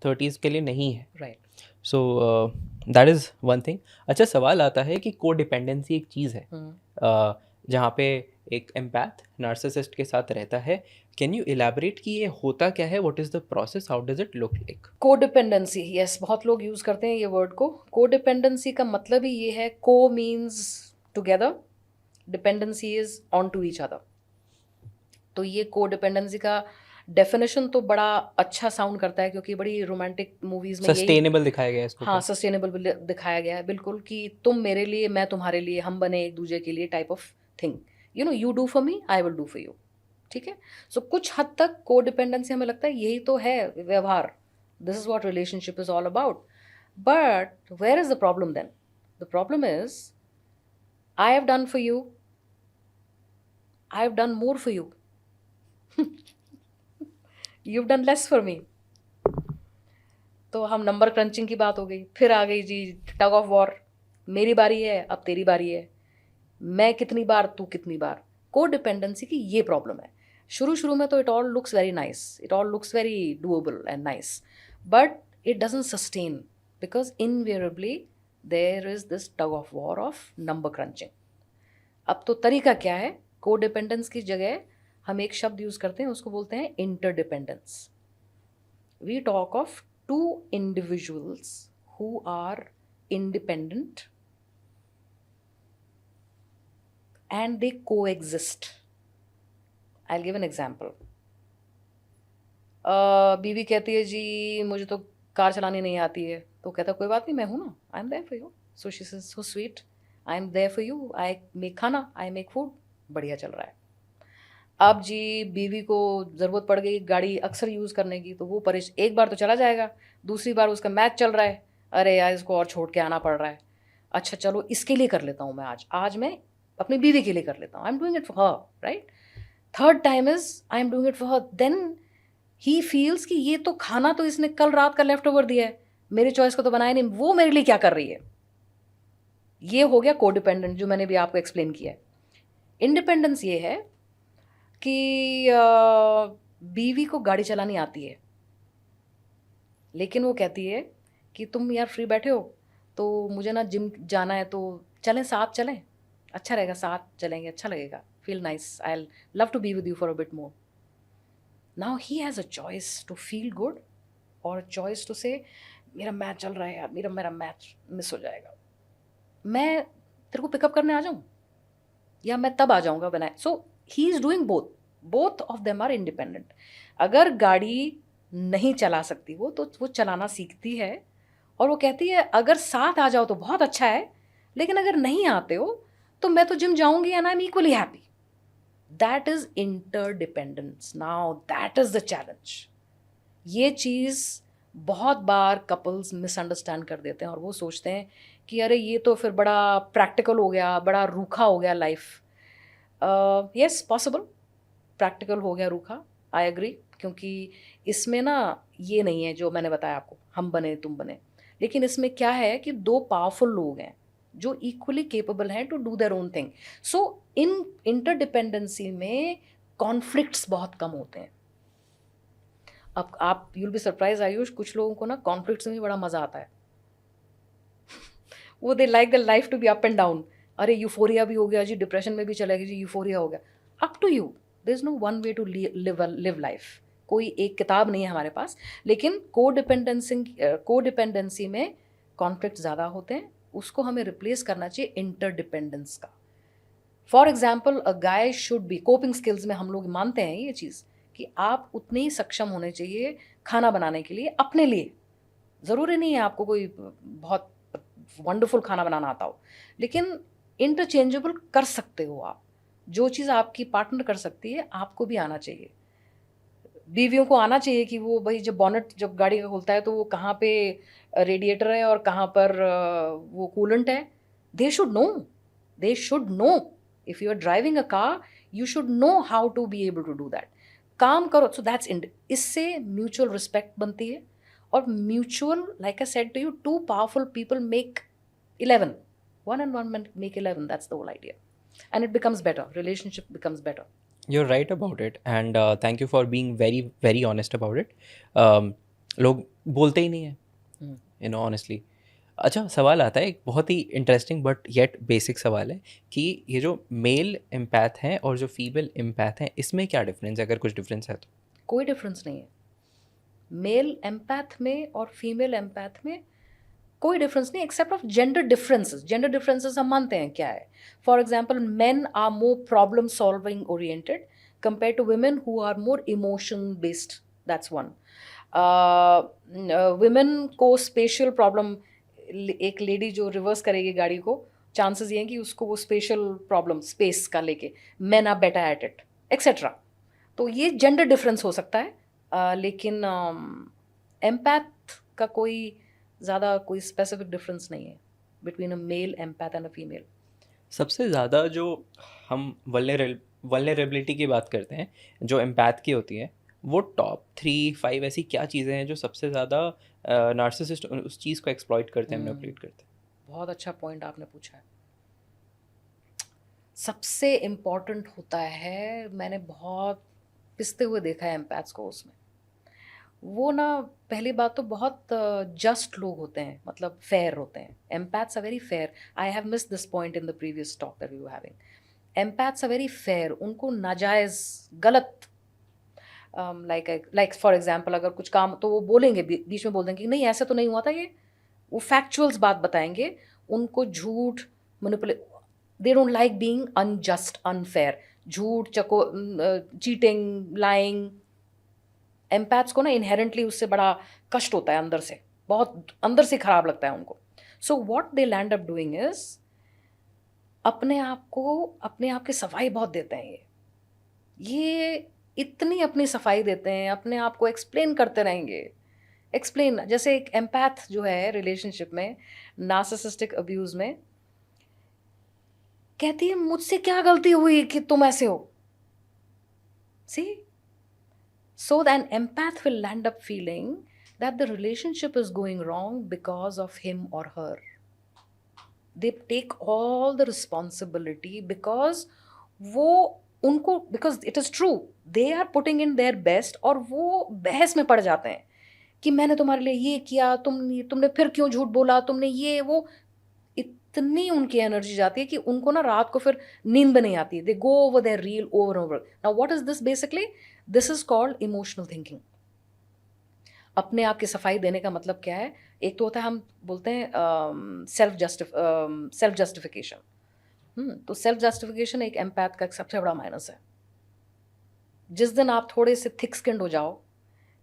30s के लिए नहीं है. Right. So that is one thing. अच्छा, सवाल आता है कि को डिपेंडेंसी एक चीज़ है जहाँ पे एक एम्पैथ नार्सिसिस्ट के साथ रहता है. कैन यू इलैबोरेट कि ये होता क्या है? What is the process? How does it look like? Codependency, yes, बहुत लोग यूज़ करते हैं ये वर्ड को. कोडिपेंडेंसी का मतलब ही ये है, co means together, dependency is on to each other. तो ये कोडिपेंडेंसी का डेफिनेशन तो बड़ा अच्छा साउंड करता है, क्योंकि बड़ी रोमांटिक मूवीज में सस्टेनेबल दिखाया गया है इसको. हाँ, सस्टेनेबल दिखाया गया है बिल्कुल, कि तुम मेरे लिए, मैं तुम्हारे लिए, हम बने एक दूसरे के लिए type of thing. You do for me, I will do for you. ठीक है. सो कुछ हद तक कोडिपेंडेंसी हमें लगता है यही तो है व्यवहार. This is what relationship is all about. But where is the problem then? The problem is I have done for you, I have done more for you, you've done less for me. तो हम number crutching की बात हो गई, फिर आ गई जी टग of war. मेरी बारी है, अब तेरी बारी है, मैं कितनी बार, तू कितनी बार. को डिपेंडेंसी की ये प्रॉब्लम है. शुरू में तो it all looks very nice, it all looks very doable and nice, but it doesn't sustain, because invariably there is this tug of war of number crunching. अब तो तरीका क्या है? को डिपेंडेंस की जगह हम एक शब्द यूज करते हैं, उसको बोलते हैं interdependence. We talk of two individuals who are independent and they coexist. I'll give an example. बीवी कहती है जी मुझे तो कार चलानी नहीं आती है, तो कहता कोई बात नहीं, मैं हूँ ना, I am there for you. So she says so sweet, I am there for you, I make खाना, आई मेक फूड, बढ़िया चल रहा है. अब जी बीवी को ज़रूरत पड़ गई गाड़ी अक्सर यूज़ करने की, तो वो एक बार तो चला जाएगा, दूसरी बार उसका मैच चल रहा है, अरे यार इसको और छोड़ के आना पड़ रहा है. अच्छा चलो इसके लिए कर लेता हूँ मैं, आज मैं अपनी बीवी के लिए कर लेता हूँ, I am doing it for her, right. Third time is I am doing it for her. Then he feels कि ये तो खाना तो इसने कल रात का लेफ्ट ओवर दिया है, मेरी चॉइस को तो बनाया नहीं, वो मेरे लिए क्या कर रही है. ये हो गया कोडिपेंडेंट, जो मैंने भी आपको एक्सप्लेन किया है. इंडिपेंडेंस ये है कि बीवी को गाड़ी चलानी आती है, लेकिन वो कहती है कि तुम यार फ्री बैठे हो तो मुझे ना जिम जाना है, तो चलें, साथ चलें, अच्छा रहेगा, साथ चलेंगे, अच्छा लगेगा, feel nice, I love to be with you for a bit more. Now he has a choice to feel good और चॉइस टू से मेरा मैच चल रहा है यार, मेरा मैच मिस हो जाएगा, मैं तेरे को पिकअप करने आ जाऊँ या मैं तब आ जाऊँगा बनाए. So he is doing both of them are independent. अगर गाड़ी नहीं चला सकती वो, तो वो चलाना सीखती है और वो कहती है अगर साथ आ जाओ तो बहुत अच्छा है, लेकिन अगर नहीं आते हो तो मैं तो जिम जाऊंगी and I am equally happy. That is interdependence. Now that is the challenge. ये चीज़ बहुत बार कपल्स मिसअंडरस्टैंड कर देते हैं और वो सोचते हैं कि अरे ये तो फिर बड़ा प्रैक्टिकल हो गया, बड़ा रूखा हो गया लाइफ. यस पॉसिबल, प्रैक्टिकल हो गया रूखा, आई एग्री, क्योंकि इसमें ना ये नहीं है जो मैंने बताया आपको हम बने तुम बने, लेकिन इसमें क्या है कि दो पावरफुल लोग हैं जो इक्वली केपेबल हैं to do their own thing. So in interdependency में कॉन्फ्लिक्ट्स बहुत कम होते हैं. अब आप यूल बी सरप्राइज आयुष, कुछ लोगों को ना कॉन्फ्लिक्ट्स में भी बड़ा मजा आता है. वो they like the life to be up and down. अरे यूफोरिया भी हो गया जी, डिप्रेशन में भी चला गया जी, यूफोरिया हो गया. Up to you, there is no one way to live life. कोई एक किताब नहीं है हमारे पास, लेकिन कोडिपेंडेंसी में कॉन्फ्लिक्ट ज़्यादा होते हैं. उसको हमें रिप्लेस करना चाहिए इंटरडिपेंडेंस का. For example a guy should be, coping skills में हम लोग मानते हैं ये चीज़ कि आप उतने ही सक्षम होने चाहिए खाना बनाने के लिए अपने लिए. ज़रूरी नहीं है आपको कोई बहुत वंडरफुल खाना बनाना आता हो, लेकिन इंटरचेंजेबल कर सकते हो आप. जो चीज़ आपकी पार्टनर कर सकती है आपको भी आना चाहिए. बीवियों को आना चाहिए कि वो भाई जब बॉनेट जब गाड़ी का खुलता है तो वो कहाँ पे रेडिएटर है और कहाँ पर वो कूलेंट है. They should know if you are driving a car, you should know how to be able to do that. काम करो. सो दैट्स इससे म्यूचुअल रिस्पेक्ट बनती है और mutual, like I said to you, two powerful people make 11. One and one make 11. That's the whole idea. And it becomes better. Relationship becomes better. You're right about it, and thank you for being very, very honest about it. लोग बोलते ही नहीं है, you know, honestly. अच्छा, सवाल आता है एक बहुत ही इंटरेस्टिंग बट येट बेसिक सवाल है कि ये जो मेल एम्पैथ हैं और जो फीमेल एम्पैथ हैं, इसमें क्या डिफरेंस है, अगर कुछ डिफरेंस है तो? कोई डिफरेंस नहीं है. मेल एम्पैथ में और फीमेल एम्पैथ में कोई डिफरेंस नहीं, except of gender differences. Gender differences हम मानते हैं क्या है. For example men are more problem solving oriented compare to women who are more emotion based. That's one. women को स्पेशल प्रॉब्लम, एक लेडी जो रिवर्स करेगी गाड़ी को, चांसेस ये हैं कि उसको वो स्पेशल प्रॉब्लम स्पेस का लेके, men are better at it, etcetera. तो ये जेंडर डिफरेंस हो सकता है, लेकिन एम्पैथ का कोई ज़्यादा कोई स्पेसिफिक डिफरेंस नहीं है between a male empath and a female. सबसे ज़्यादा जो हम वल्नरेबिलिटी की बात करते हैं जो एम्पैथ की होती है, वो टॉप 3-5 ऐसी क्या चीज़ें हैं जो सबसे ज़्यादा नार्सिसिस्ट उस चीज़ को एक्सप्लॉइट करते हैं, मैनिपुलेट करते हैं? बहुत अच्छा पॉइंट आपने पूछा है. सबसे इम्पॉर्टेंट होता है, मैंने बहुत पिसते हुए देखा है एम्पैथ्स को उसमें, वो ना पहली बात तो बहुत जस्ट लोग होते हैं, मतलब फेयर होते हैं. Empaths are very fair. I have missed this point in the previous talk that we were having. Empaths are very fair, उनको नाजायज़ गलत लाइक फॉर एग्जांपल अगर कुछ काम तो वो बोलेंगे, बीच में बोल देंगे कि नहीं ऐसा तो नहीं हुआ था ये, वो फैक्चुअल्स बात बताएंगे, उनको झूठ manipulate, they don't like being unjust unfair, झूठ चको चीटिंग लाइंग, एम्पैथ्स को ना इनहेरेंटली उससे बड़ा कष्ट होता है अंदर से, बहुत अंदर से खराब लगता है उनको. So what they land up doing is अपने आप की सफाई बहुत देते हैं ये इतनी अपनी सफाई देते हैं, अपने आप को एक्सप्लेन करते रहेंगे. एक्सप्लेन, जैसे एक एम्पैथ जो है रिलेशनशिप में नार्सिसिस्टिक अब्यूज में कहती है मुझसे क्या गलती हुई कि तुम ऐसे हो. सी, so an empath will land up feeling that the relationship is going wrong because of him or her. They take all the responsibility because वो उनको, because it is true, they are putting in their best, और वो बहस में पड़ जाते हैं कि मैंने तुम्हारे लिए ये किया, तुमने फिर क्यों झूठ बोला, तुमने ये वो, इतनी उनकी एनर्जी जाती है कि उनको ना रात को फिर नींद भी नहीं आती है. They go over their reel over over. Now what is this basically? This is called emotional thinking. अपने आप की सफाई देने का मतलब क्या है? एक तो होता है हम बोलते हैं सेल्फ जस्टिफिकेशन. तो सेल्फ जस्टिफिकेशन एक एम्पैथ का एक सबसे बड़ा माइनस है. जिस दिन आप थोड़े से थिक स्किन्ड हो जाओ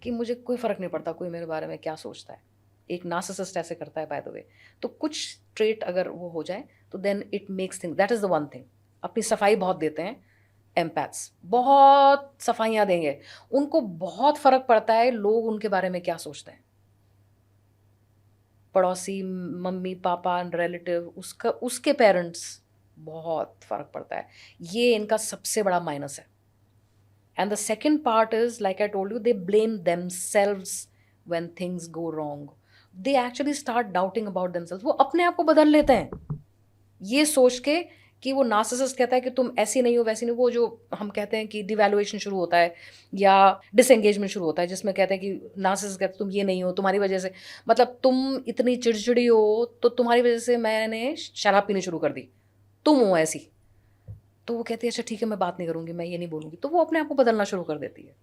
कि मुझे कोई फर्क नहीं पड़ता कोई मेरे बारे में क्या सोचता है, एक नार्सिसिस्ट ऐसे करता है बाय द वे, तो कुछ ट्रेट अगर वो हो जाए तो then it makes thing, that is the one thing. अपनी सफाई बहुत देते हैं एम्पैथ्स, बहुत सफाइयाँ देंगे, उनको बहुत फर्क पड़ता है लोग उनके बारे में क्या सोचते हैं, पड़ोसी, मम्मी पापा, रिलेटिव, उसके पेरेंट्स, बहुत फर्क पड़ता है. ये इनका सबसे बड़ा माइनस है. And the second part is like I told you, they blame themselves when things go wrong. They actually start doubting about themselves. वो अपने आप को बदल लेते हैं ये सोच के कि वो नार्सिसिस्ट कहता है कि तुम ऐसी नहीं हो वैसी नहीं, वो जो हम कहते हैं कि डिवैल्यूएशन शुरू होता है या डिसएंगेजमेंट शुरू होता है, जिसमें कहते हैं कि नार्सिसिस्ट कहते हैं तुम ये नहीं हो, तुम्हारी वजह से, मतलब तुम इतनी चिड़चिड़ी हो तो तुम्हारी वजह से मैंने शराब पीनी शुरू कर दी, तुम हो ऐसी. तो वो कहती है अच्छा ठीक है मैं बात नहीं करूँगी, मैं ये नहीं बोलूँगी, तो वो अपने आप को बदलना शुरू कर देती है.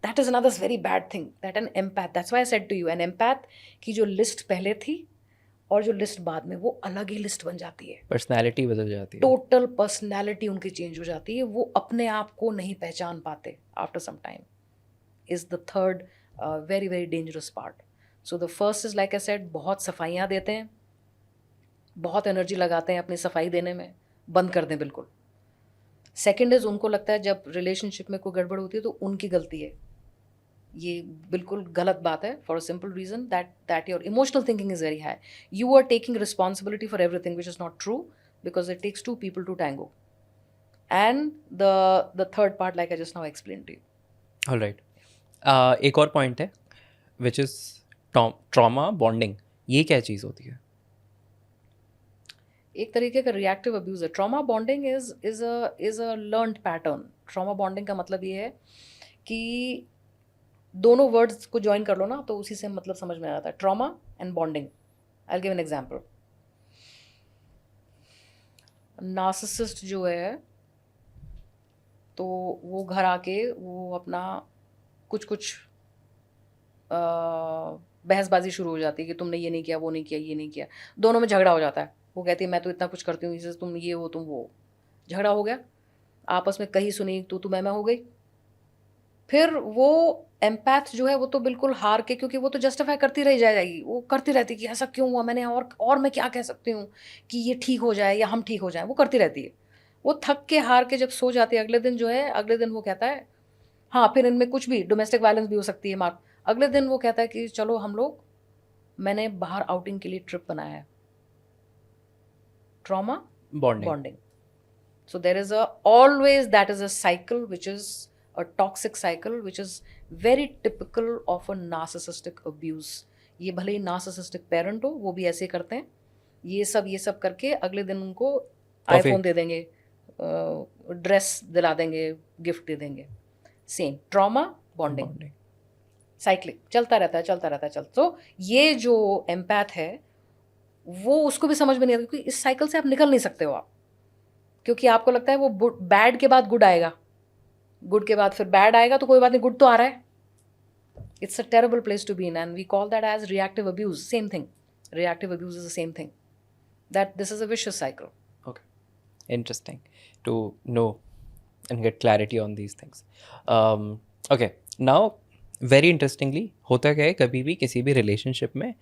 That is another very bad thing, that an empath, that's why I said to you, an empath की जो लिस्ट पहले थी और जो लिस्ट बाद में, वो अलग ही लिस्ट बन जाती है. पर्सनैलिटी बदल जाती है, टोटल पर्सनैलिटी उनकी चेंज हो जाती है, वो अपने आप को नहीं पहचान पाते after some time. Is the third very very dangerous part. So the first is like I said, बहुत सफाइयाँ देते हैं, बहुत एनर्जी लगाते हैं अपनी सफाई देने में, बंद कर दें बिल्कुल. सेकेंड इज़ उनको लगता है जब रिलेशनशिप में कोई गड़बड़ होती है तो उनकी गलती है. ये बिल्कुल गलत बात है, for a simple reason that your emotional thinking is very high. You are taking responsibility for everything which is not true, because it takes two people to tango. And the third part like I just now explain to you. Alright. एक और point है which is trauma bonding. ये क्या चीज़ होती है? एक तरीके का रिएक्टिव अब्यूज है. Trauma bonding is a learned pattern. Trauma bonding का मतलब ये है कि दोनों वर्ड्स को ज्वाइन कर लो ना तो उसी से मतलब समझ में आ जाता है, trauma and bonding. I will give an example. Narcissist जो है तो वो घर आके वो अपना कुछ बहसबाजी शुरू हो जाती है कि तुमने ये नहीं किया, वो नहीं किया, ये नहीं किया. दोनों में झगड़ा हो जाता है. वो कहती है मैं तो इतना कुछ करती हूँ, इससे तुम ये हो तुम वो. झगड़ा हो गया, आपस में कही सुनी तू मैं हो गई. फिर वो एम्पैथ जो है वो तो बिल्कुल हार के, क्योंकि वो तो जस्टिफाई करती रह जाएगी, वो करती रहती कि ऐसा क्यों हुआ, मैंने और मैं क्या कह सकती हूँ कि ये ठीक हो जाए या हम ठीक हो जाए, वो करती रहती है. वो थक के हार के जब सो जाती है, अगले दिन जो है, अगले दिन वो कहता है, हाँ फिर इनमें कुछ भी डोमेस्टिक वायलेंस भी हो सकती है मार. अगले दिन वो कहता है कि चलो हम लोग, मैंने बाहर आउटिंग के लिए ट्रिप बनाया है. Trauma bonding. So there is that is a cycle which is a toxic cycle which is very typical of a narcissistic abuse. ये भले ही narcissistic parent हो, वो भी ऐसे करते हैं. ये सब करके अगले दिन उनको आईफोन दे देंगे, ड्रेस दिला देंगे, गिफ्ट दे देंगे. सेम ट्रॉमा बॉन्डिंग, साइक्लिक चलता रहता है. तो ये जो एम्पैथ है वो उसको भी समझ में नहीं आता, क्योंकि इस साइकिल से आप निकल नहीं सकते हो आप, क्योंकि आपको लगता है वो बैड के बाद गुड आएगा, गुड के बाद फिर बैड आएगा, तो कोई बात नहीं, गुड तो आ रहा है. It's a terrible place to be in, and we call that as reactive abuse. Same thing. Reactive abuse is the same thing. That this is a vicious cycle. Okay. Interesting to know and get clarity on these things. Okay. Now, very interestingly, होता क्या है कभी भी किसी भी relationship में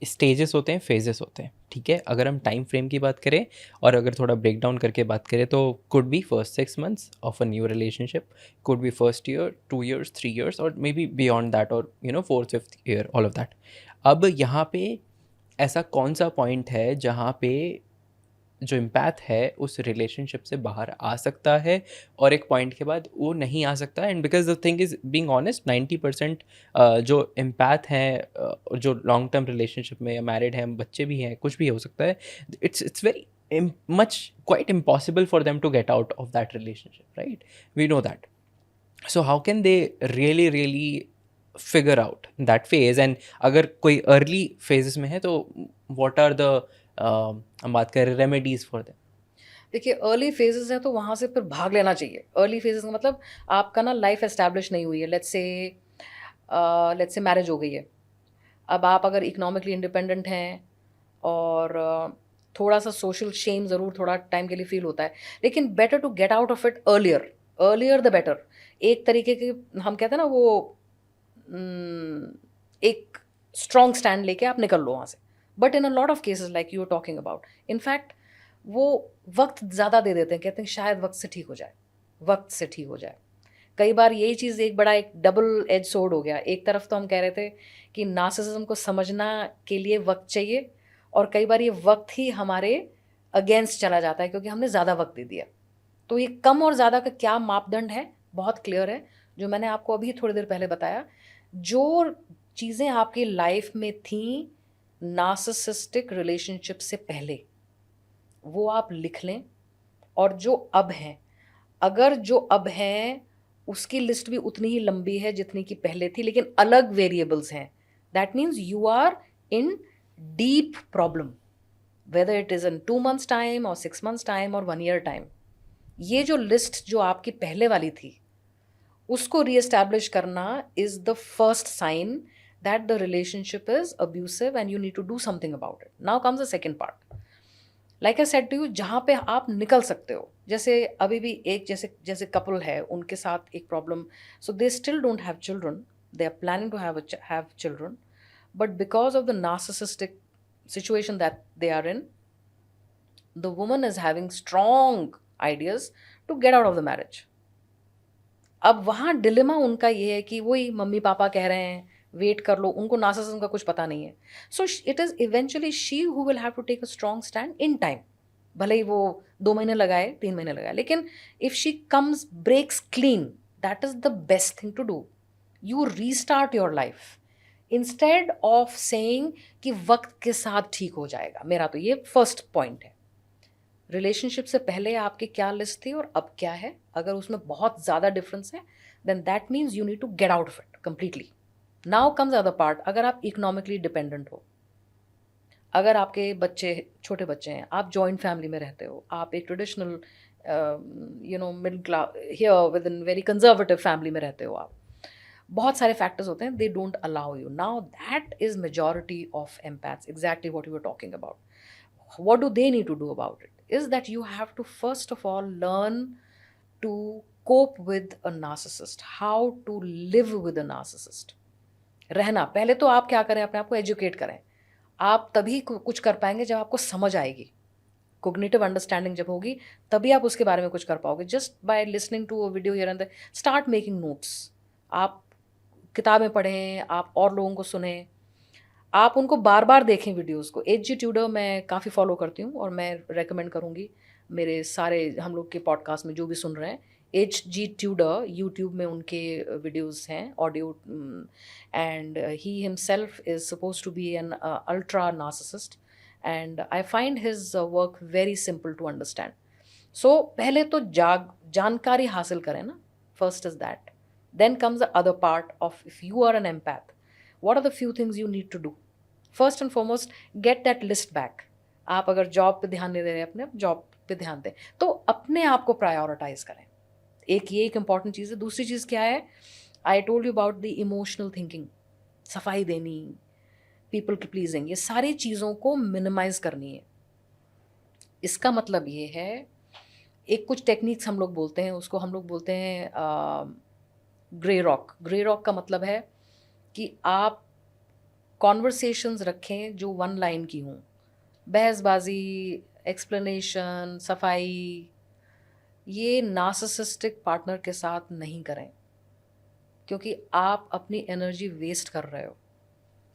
stages होते हैं, फेजेस होते हैं, ठीक है. अगर हम टाइम फ्रेम की बात करें और अगर थोड़ा ब्रेक डाउन करके बात करें तो could be first 6 months of a new relationship, could be first year, 2 years, 3 years, और मे बी बियॉन्ड दैट, और you know 4th 5th year, all of that. अब यहाँ पे ऐसा कौन सा पॉइंट है जहाँ पे जो इम्पैथ है उस रिलेशनशिप से बाहर आ सकता है और एक पॉइंट के बाद वो नहीं आ सकता. And because the thing is being honest, 90% जो इम्पैथ हैं जो लॉन्ग टर्म रिलेशनशिप में या मैरिड हैं, बच्चे भी हैं, कुछ भी हो सकता है, it's very much quite impossible for them to get out of that relationship, right? We know that. So how can they really figure out that phase? And अगर कोई अर्ली फेजेस में है तो व्हाट आर द हम बात करें remedies for them? देखिए, early phases हैं तो वहाँ से फिर भाग लेना चाहिए. अर्ली फेजेस का मतलब आपका ना लाइफ एस्टैब्लिश नहीं हुई है. लेट्स से मैरिज हो गई है. अब आप अगर इकोनॉमिकली इंडिपेंडेंट हैं और थोड़ा सा सोशल शेम ज़रूर थोड़ा टाइम के लिए फील होता है, लेकिन better to get out of it earlier the better. एक तरीके के हम कहते हैं ना वो एक स्ट्रॉन्ग स्टैंड लेके आप निकल लो वहाँ से. But in a lot of cases like you are talking about, in fact वो वक्त ज़्यादा दे देते हैं, कहते हैं शायद वक्त से ठीक हो जाए, वक्त से ठीक हो जाए. कई बार यही चीज़ एक बड़ा एक डबल एज सोर्ड हो गया. एक तरफ तो हम कह रहे थे कि नार्सिसिज्म को समझना के लिए वक्त चाहिए, और कई बार ये वक्त ही हमारे अगेंस्ट चला जाता है क्योंकि हमने ज़्यादा वक्त दे दिया. तो ये कम और ज़्यादा का क्या मापदंड है बहुत क्लियर है, जो मैंने आपको अभी थोड़ी देर पहले बताया. जो चीज़ें आपकी लाइफ में थी नार्सिसिस्टिक रिलेशनशिप से पहले, वो आप लिख लें. और जो अब हैं, अगर जो अब हैं उसकी लिस्ट भी उतनी ही लंबी है जितनी की पहले थी, लेकिन अलग वेरिएबल्स हैं, that means you are in deep problem, whether it is in 2 months time और 6 months टाइम और 1 year टाइम. ये जो लिस्ट जो आपकी पहले वाली थी उसको रीएस्टैब्लिश करना is the first sign that the relationship is abusive and you need to do something about it. Now comes the second part. Like I said to you, जहाँ पे आप निकल सकते हो, जैसे अभी भी एक जैसे कपल है, उनके साथ एक problem, so they still don't have children, they are planning to have children, but because of the narcissistic situation that they are in, the woman is having strong ideas to get out of the marriage. अब वहाँ dilemma उनका ये है कि वही mummy papa कह रहे हैं वेट कर लो, उनको नार्सिसिज्म का कुछ पता नहीं है. So it is eventually she who will have to take a strong stand in time. भले ही वो 2 महीने लगाए, 3 महीने लगाए, लेकिन if she comes breaks clean, that is the best thing to do. You restart your life instead of saying कि वक्त के साथ ठीक हो जाएगा. मेरा तो ये फर्स्ट पॉइंट है. रिलेशनशिप से पहले आपकी क्या लिस्ट थी और अब क्या है, अगर उसमें बहुत ज़्यादा डिफरेंस है, then that means you need to get out of it completely. Now comes other part. अगर आप इकोनॉमिकली डिपेंडेंट हो, अगर आपके बच्चे छोटे बच्चे हैं, आप जॉइंट फैमिली में रहते हो, आप एक traditional middle class here within very conservative family में रहते हो, आप बहुत सारे फैक्टर्स होते हैं, they don't allow you. Now that is majority of empaths, exactly what you are talking about. What do they need to do about it? Is that you have to first of all learn to cope with a narcissist, how to live with a narcissist. रहना, पहले तो आप क्या करें, अपने आप को educate करें. आप तभी कुछ कर पाएंगे जब आपको समझ आएगी, कोग्निटिव अंडरस्टैंडिंग जब होगी, तभी आप उसके बारे में कुछ कर पाओगे. Just by listening to a video here and there, start making notes. आप किताबें पढ़ें, आप और लोगों को सुने, आप उनको बार बार देखें वीडियोस को. HG Tudor मैं काफ़ी फॉलो करती हूँ और मैं रेकमेंड करूँगी मेरे सारे हम लोग के पॉडकास्ट में जो भी सुन रहे हैं. HG Tudor यूट्यूब में उनके वीडियोस हैं audio, and he himself is suppose to be an ultra narcissist, and I find his work very simple to understand. So पहले तो जानकारी हासिल करें ना, first is that. Then comes the other part of if you are an empath, what are the few things you need to do? First and foremost, get that list back. आप अगर job पे ध्यान नहीं दे रहे, अपने job पे ध्यान दें, तो अपने आप को प्रायोरिटाइज करें। एक इंपॉर्टेंट चीज़ है। दूसरी चीज़ क्या है, आई told you about the emotional thinking, सफाई देनी, पीपल की प्लीजिंग, ये सारी चीज़ों को मिनिमाइज करनी है। इसका मतलब ये है, एक कुछ टेक्निक्स हम लोग बोलते हैं, उसको हम लोग बोलते हैं ग्रे रॉक। ग्रे रॉक का मतलब है कि आप कॉन्वर्सेशंस रखें जो वन लाइन की हों, बहसबाजी, एक्सप्लेनेशन, सफाई, ये नार्सिसिस्टिक पार्टनर के साथ नहीं करें, क्योंकि आप अपनी एनर्जी वेस्ट कर रहे हो।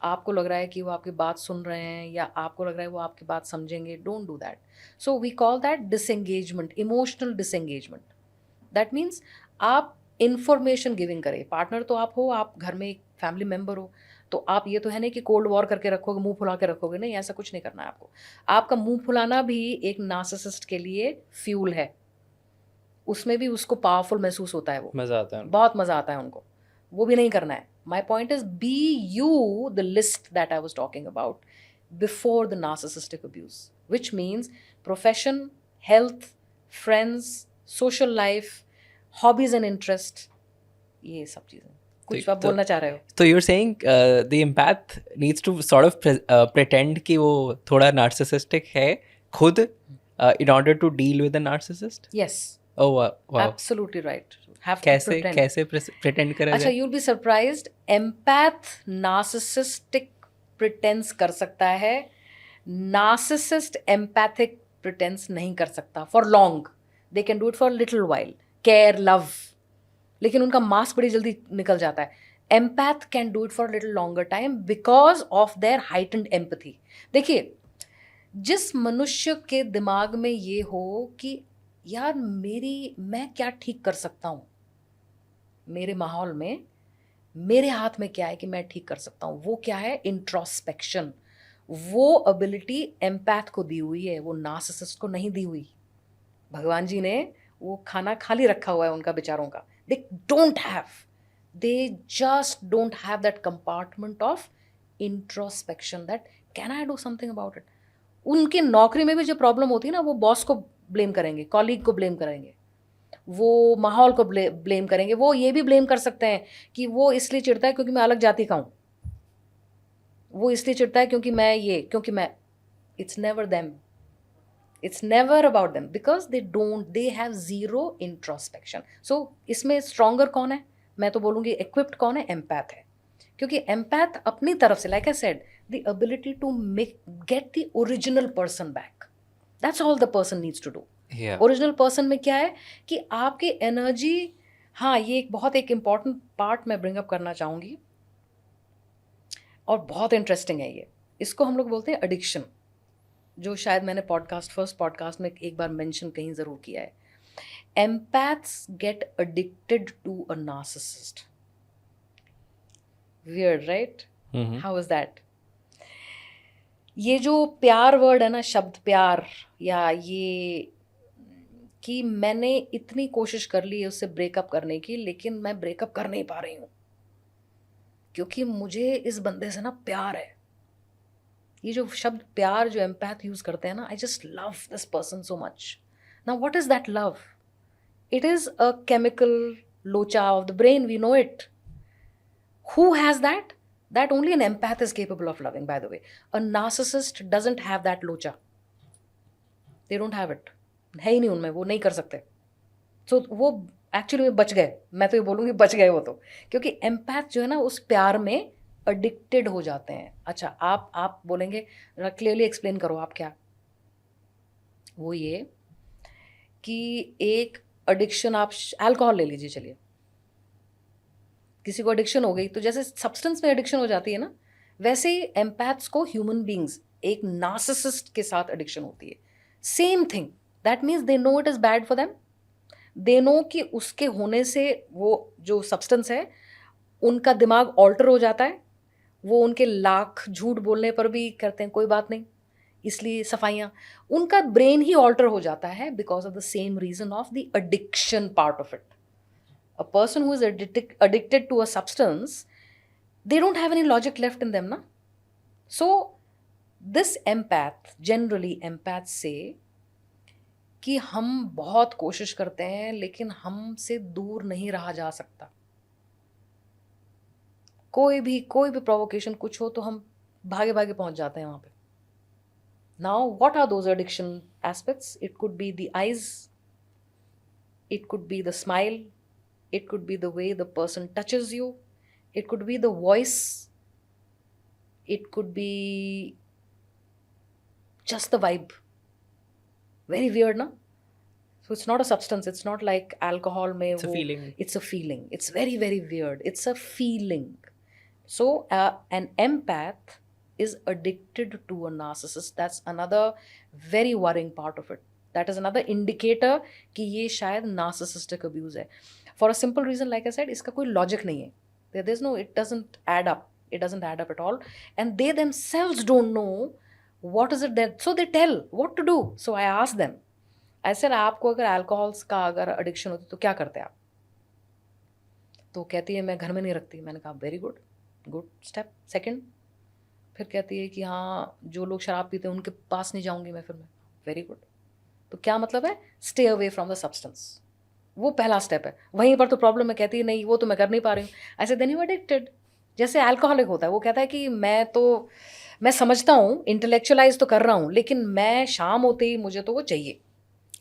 आपको लग रहा है कि वो आपकी बात सुन रहे हैं या आपको लग रहा है वो आपकी बात समझेंगे, don't do that. So we call that disengagement, emotional disengagement. That means आप इंफॉर्मेशन गिविंग करें। पार्टनर तो आप हो, आप घर में एक फैमिली मेम्बर हो, तो आप ये तो है नहीं कि कोल्ड वॉर करके रखोगे, मुंह फुला के रखोगे, नहीं, ऐसा कुछ नहीं करना है आपको। आपका मुंह फुलाना भी एक नार्सिसिस्ट के लिए फ्यूल है, उसमें भी उसको पावरफुल महसूस होता है, वो मजा आता है। बहुत मज़ा आता है उनको, वो भी नहीं करना है। My point is, be you the list that I was talking about before the narcissistic abuse, which means profession, health, friends, social life, hobbies and interest, ये सब चीज़ें। कुछ आप बोलना चाह रहे हो? तो you're saying the empath needs to sort of pretend कि वो थोड़ा narcissistic है खुद in order to deal with the narcissist? Yes, Oh wow. absolutely right. Have to कैसे pretend. कैसे pretend करा अच्छा, जाए? you'll be surprised, empath narcissistic pretense कर सकता है, narcissist empathic pretense नहीं कर सकता for long. They can do it for a little while, care, love, लेकिन उनका मास्क बड़ी जल्दी निकल जाता है। empath can do it for a little longer time because of their heightened empathy. देखिए, जिस मनुष्य के दिमाग में ये हो कि यार मैं क्या ठीक कर सकता हूँ, मेरे माहौल में मेरे हाथ में क्या है कि मैं ठीक कर सकता हूँ, वो क्या है, इंट्रोस्पेक्शन। वो एबिलिटी एम्पैथ को दी हुई है, वो नार्सिसिस्ट को नहीं दी हुई। भगवान जी ने वो खाना खाली रखा हुआ है उनका बेचारों का। They just don't have that compartment of introspection, that can I do something about it. उनकी नौकरी में भी जो प्रॉब्लम होती है ना, वो बॉस को ब्लेम करेंगे, कॉलीग को ब्लेम करेंगे, वो माहौल को ब्लेम करेंगे। वो ये भी ब्लेम कर सकते हैं कि वो इसलिए चिढ़ता है क्योंकि मैं अलग जाति का हूँ, वो इसलिए चिढ़ता है क्योंकि मैं, it's never them, it's never about them, because they have zero introspection. So इसमें स्ट्रॉन्गर कौन है? मैं तो बोलूँगी इक्विप्ड कौन है? एम्पैथ है। क्योंकि एम्पैथ अपनी तरफ से, like I said, the ability to get the original person back, that's all the person needs to do. Original person में क्या है कि आपकी एनर्जी, हाँ, ये एक इम्पॉर्टेंट पार्ट मैं ब्रिंग अप करना चाहूँगी और बहुत इंटरेस्टिंग है ये। इसको हम लोग बोलते हैं एडिक्शन, जो शायद मैंने फर्स्ट पॉडकास्ट में एक बार मेंशन कहीं ज़रूर किया है। Empaths get addicted to a narcissist. Weird, right? How is that? ये जो प्यार वर्ड है ना, शब्द प्यार, या ये कि मैंने इतनी कोशिश कर ली है उससे ब्रेकअप करने की, लेकिन मैं ब्रेकअप कर नहीं पा रही हूँ क्योंकि मुझे इस बंदे से ना प्यार है। ये जो शब्द प्यार जो एम्पैथ यूज करते हैं ना, I just love this person so much. Now what is that love? It is a chemical लोचा of the brain, we know it. Who has that? That only an empath is capable of loving, by the way. A narcissist doesn't have that locha. They don't have it. है ही नहीं उनमें, वो नहीं कर सकते। So वो actually में बच गए, मैं तो ये बोलूँगी बच गए वो तो, क्योंकि एम्पैथ जो है ना उस प्यार में एडिक्टेड हो जाते हैं। अच्छा, आप बोलेंगे क्लियरली एक्सप्लेन करो आप क्या? वो ये कि एक एडिक्शन, आप अल्कोहल ले लीजिए, चलिए, किसी को एडिक्शन हो गई, तो जैसे सब्सटेंस में एडिक्शन हो जाती है ना, वैसे ही एम्पैथ्स को ह्यूमन बींग्स एक नार्सिसिस्ट के साथ एडिक्शन होती है। Same thing, that means they know it is bad for them, they know कि उसके होने से वो जो सब्सटेंस है उनका दिमाग ऑल्टर हो जाता है, वो उनके लाख झूठ बोलने पर भी करते हैं कोई बात नहीं, इसलिए सफाइयाँ, उनका ब्रेन ही ऑल्टर हो जाता है because of the same reason of the addiction part of it. A person who is addicted to a substance, they don't have any logic left in them, na? So this empath, generally empath से कि हम बहुत कोशिश करते हैं लेकिन हमसे दूर नहीं रहा जा सकता। कोई भी प्रोवोकेशन कुछ हो तो हम भागे भागे पहुंच जाते हैं वहां पे। Now what are those addiction aspects? It could be the eyes, it could be the smile, it could be the way the person touches you, it could be the voice, it could be just the vibe. Very weird, no? So it's not a substance, it's not like alcohol mein It's a feeling. it's a feeling. It's very, very weird. It's a feeling. So an empath is addicted to a narcissist. That's another very worrying part of it. That is another indicator कि ये शायद narcissistic abuse है. For a simple reason, like I said, इसका कोई logic नहीं है. There's no, it doesn't add up. It doesn't add up at all. And they themselves don't know what is it that, so they tell what to do. So I asked them, I said, आपको अगर alcohols का अगर addiction होती तो क्या करते आप? तो कहती है मैं घर में नहीं रखती। मैंने कहा very good, good step. Second, फिर कहती है कि हाँ जो लोग शराब पीते हैं उनके पास नहीं जाऊंगी मैं। फिर मैं वेरी गुड। तो क्या मतलब है? Stay away from the substance. वो पहला स्टेप है। वहीं पर तो प्रॉब्लम है, कहती है नहीं वो तो मैं कर नहीं पा रही हूँ। ऐसे देन यू एडिक्टेड। जैसे अल्कोहलिक होता है, वो कहता है कि मैं समझता हूँ, इंटेलेक्चुअलाइज तो कर रहा हूँ, लेकिन मैं शाम होते ही मुझे तो वो चाहिए।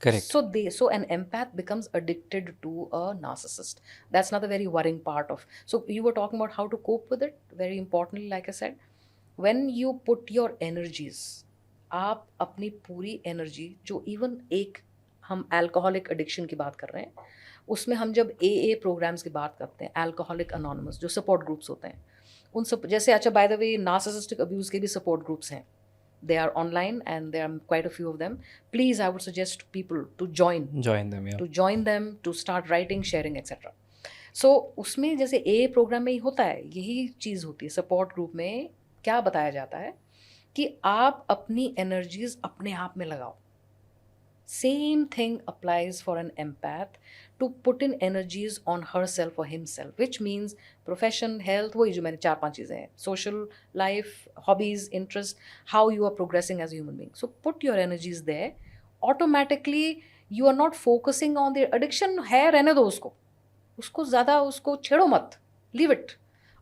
Correct. So an empath becomes addicted to a narcissist. That's another very worrying part of. So you were talking about how to cope with it. Very importantly, like I said, when you put your energies, आप अपनी पूरी energy जो even एक हम alcoholic addiction की बात कर रहे हैं, उसमें हम जब AA प्रोग्राम्स की बात करते हैं, अल्कोहलिक अनोनिमस जो सपोर्ट ग्रुप्स होते हैं, उन सब जैसे, अच्छा bye the way narcissistic abuse के भी सपोर्ट ग्रुप्स हैं. They are online and there are quite a few of them. Please, I would suggest people to join them, yeah. to join them, to start writing, sharing, etc. So उसमें जैसे AA programme में ही होता है, यही चीज़ होती है. Support group में क्या बताया जाता है कि आप अपनी एनर्जीज अपने आप में लगाओ. Same thing applies for an empath to put in energies on herself or himself, which means profession, health, वही जो मैंने 4-5 चीज़ें हैं, social life, hobbies, interest, how you are progressing as a human being. So put your energies there. Automatically you are not focusing on the addiction है, रहने दो उसको ज़्यादा उसको छेड़ो मत, leave it.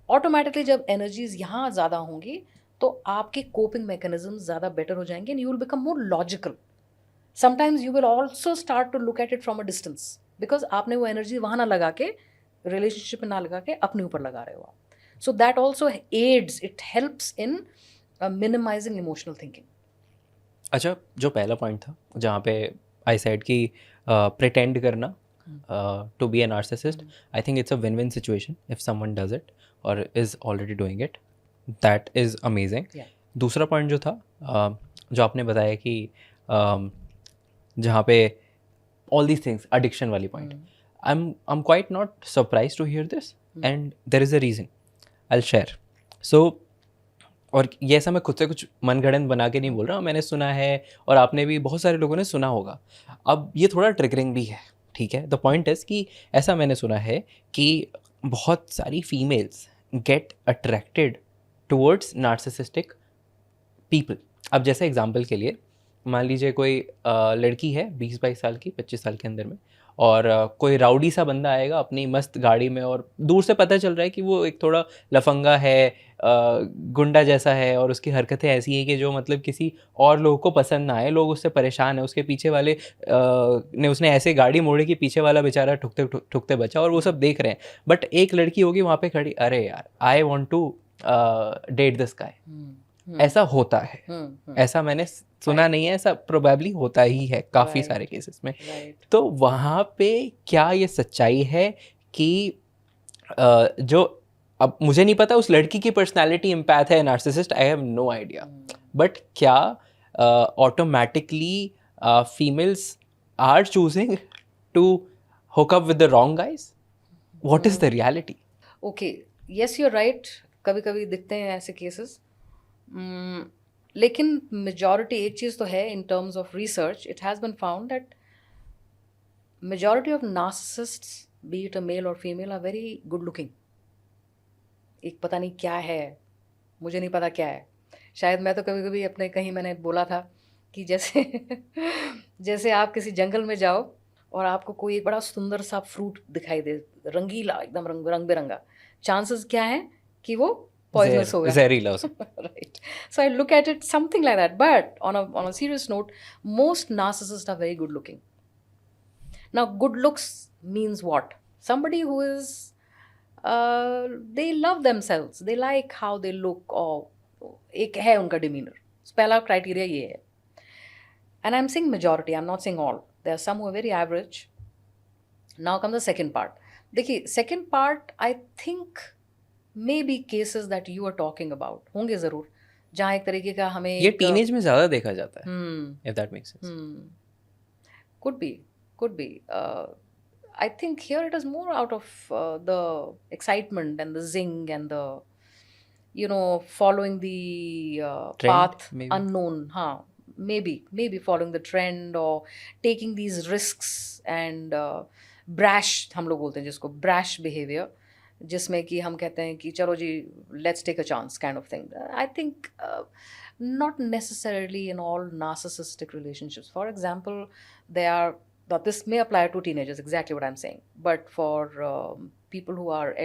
Automatically जब energies यहाँ ज़्यादा होंगी तो आपके coping mechanisms ज़्यादा better हो जाएंगे and you will become more logical. Sometimes you will also start to look at it from a distance because आपने वो एनर्जी वहाँ ना लगा के, रिलेशनशिप में ना लगा के, अपने ऊपर लगा रहे हो आप. So that also aids, it helps in minimizing emotional thinking. अच्छा, जो पहला पॉइंट था जहाँ पे आई सेड कि प्रिटेंड करना to be a narcissist, I think it's a win win situation if someone does it or is already doing it. That is amazing. दूसरा point जो था, जो आपने बताया कि जहाँ पे all these things, addiction वाली point, I'm quite not surprised to hear this, and there is a reason. I'll share. So, और ये ऐसा मैं खुद से कुछ मनगढ़ंत बना के नहीं बोल रहा, मैंने सुना है और आपने भी, बहुत सारे लोगों ने सुना होगा. अब ये थोड़ा ट्रिगरिंग भी है, ठीक है. द पॉइंट इज़ कि ऐसा मैंने सुना है कि बहुत सारी females get attracted towards narcissistic people. अब जैसे एग्जाम्पल के लिए मान लीजिए कोई लड़की है 20-22 साल की, 25 साल के अंदर में, और कोई राउडी सा बंदा आएगा अपनी मस्त गाड़ी में और दूर से पता चल रहा है कि वो एक थोड़ा लफंगा है, गुंडा जैसा है, और उसकी हरकतें ऐसी हैं कि जो मतलब किसी और लोगों को पसंद ना आए, लोग उससे परेशान है. उसके पीछे वाले ने उसने ऐसे गाड़ी मोड़ी कि पीछे वाला बेचारा ठुकते बचा, और वो सब देख रहे हैं. बट एक लड़की होगी वहाँ पे खड़ी, अरे यार I want to date this guy. ऐसा होता है, ऐसा मैंने सुना नहीं है, ऐसा प्रोबेबली होता ही है काफ़ी सारे केसेस में. तो वहाँ पे क्या ये सच्चाई है कि जो, अब मुझे नहीं पता उस लड़की की पर्सनालिटी एम्पैथ है, narcissist, I have no idea, but क्या automatically females are choosing to hook up with the wrong guys? What is the reality? Okay, yes, you're right. कभी कभी दिखते हैं ऐसे केसेस, लेकिन मेजॉरिटी, एक चीज़ तो है, in terms of research it has been found that majority of narcissists, be it a male or female, are very good looking. एक पता नहीं क्या है, मुझे नहीं पता क्या है, शायद मैं तो कभी कभी अपने कहीं मैंने बोला था कि जैसे जैसे आप किसी जंगल में जाओ और आपको कोई एक बड़ा सुंदर सा फ्रूट दिखाई दे, रंगीला एकदम, रंग बिरंगा, चांसेस क्या है कि वो पॉइजनस होगा. जहरीला हो सकता Right. So I look at it something like that. But on a serious note, most narcissists are very good looking. Now, good looks means what? Somebody who is, they love themselves. They like how they look, or एक है उनका demeanor. पहला criteria ये है. And I'm saying majority. I'm not saying all. There are some who are very average. Now comes the second part. देखिए, second part, I think maybe cases that you are talking about होंगे ज़रूर, जहाँ एक तरीके का हमें है. ये एक टीनेज में ज़्यादा देखा जाता है, हम्म if that makes sense. could be. I think here it is more out of the excitement and the zing and the, you know, following the Trend, path maybe. unknown. हाँ, maybe following the trend or taking these risks and brash, हम लोग बोलते हैं जिसको brash behavior, जिसमें कि हम कहते हैं कि चलो जी let's take a chance kind of thing. I think not necessarily in all narcissistic relationships. For example, there are, now this may apply to teenagers, exactly what I'm saying, but for people who are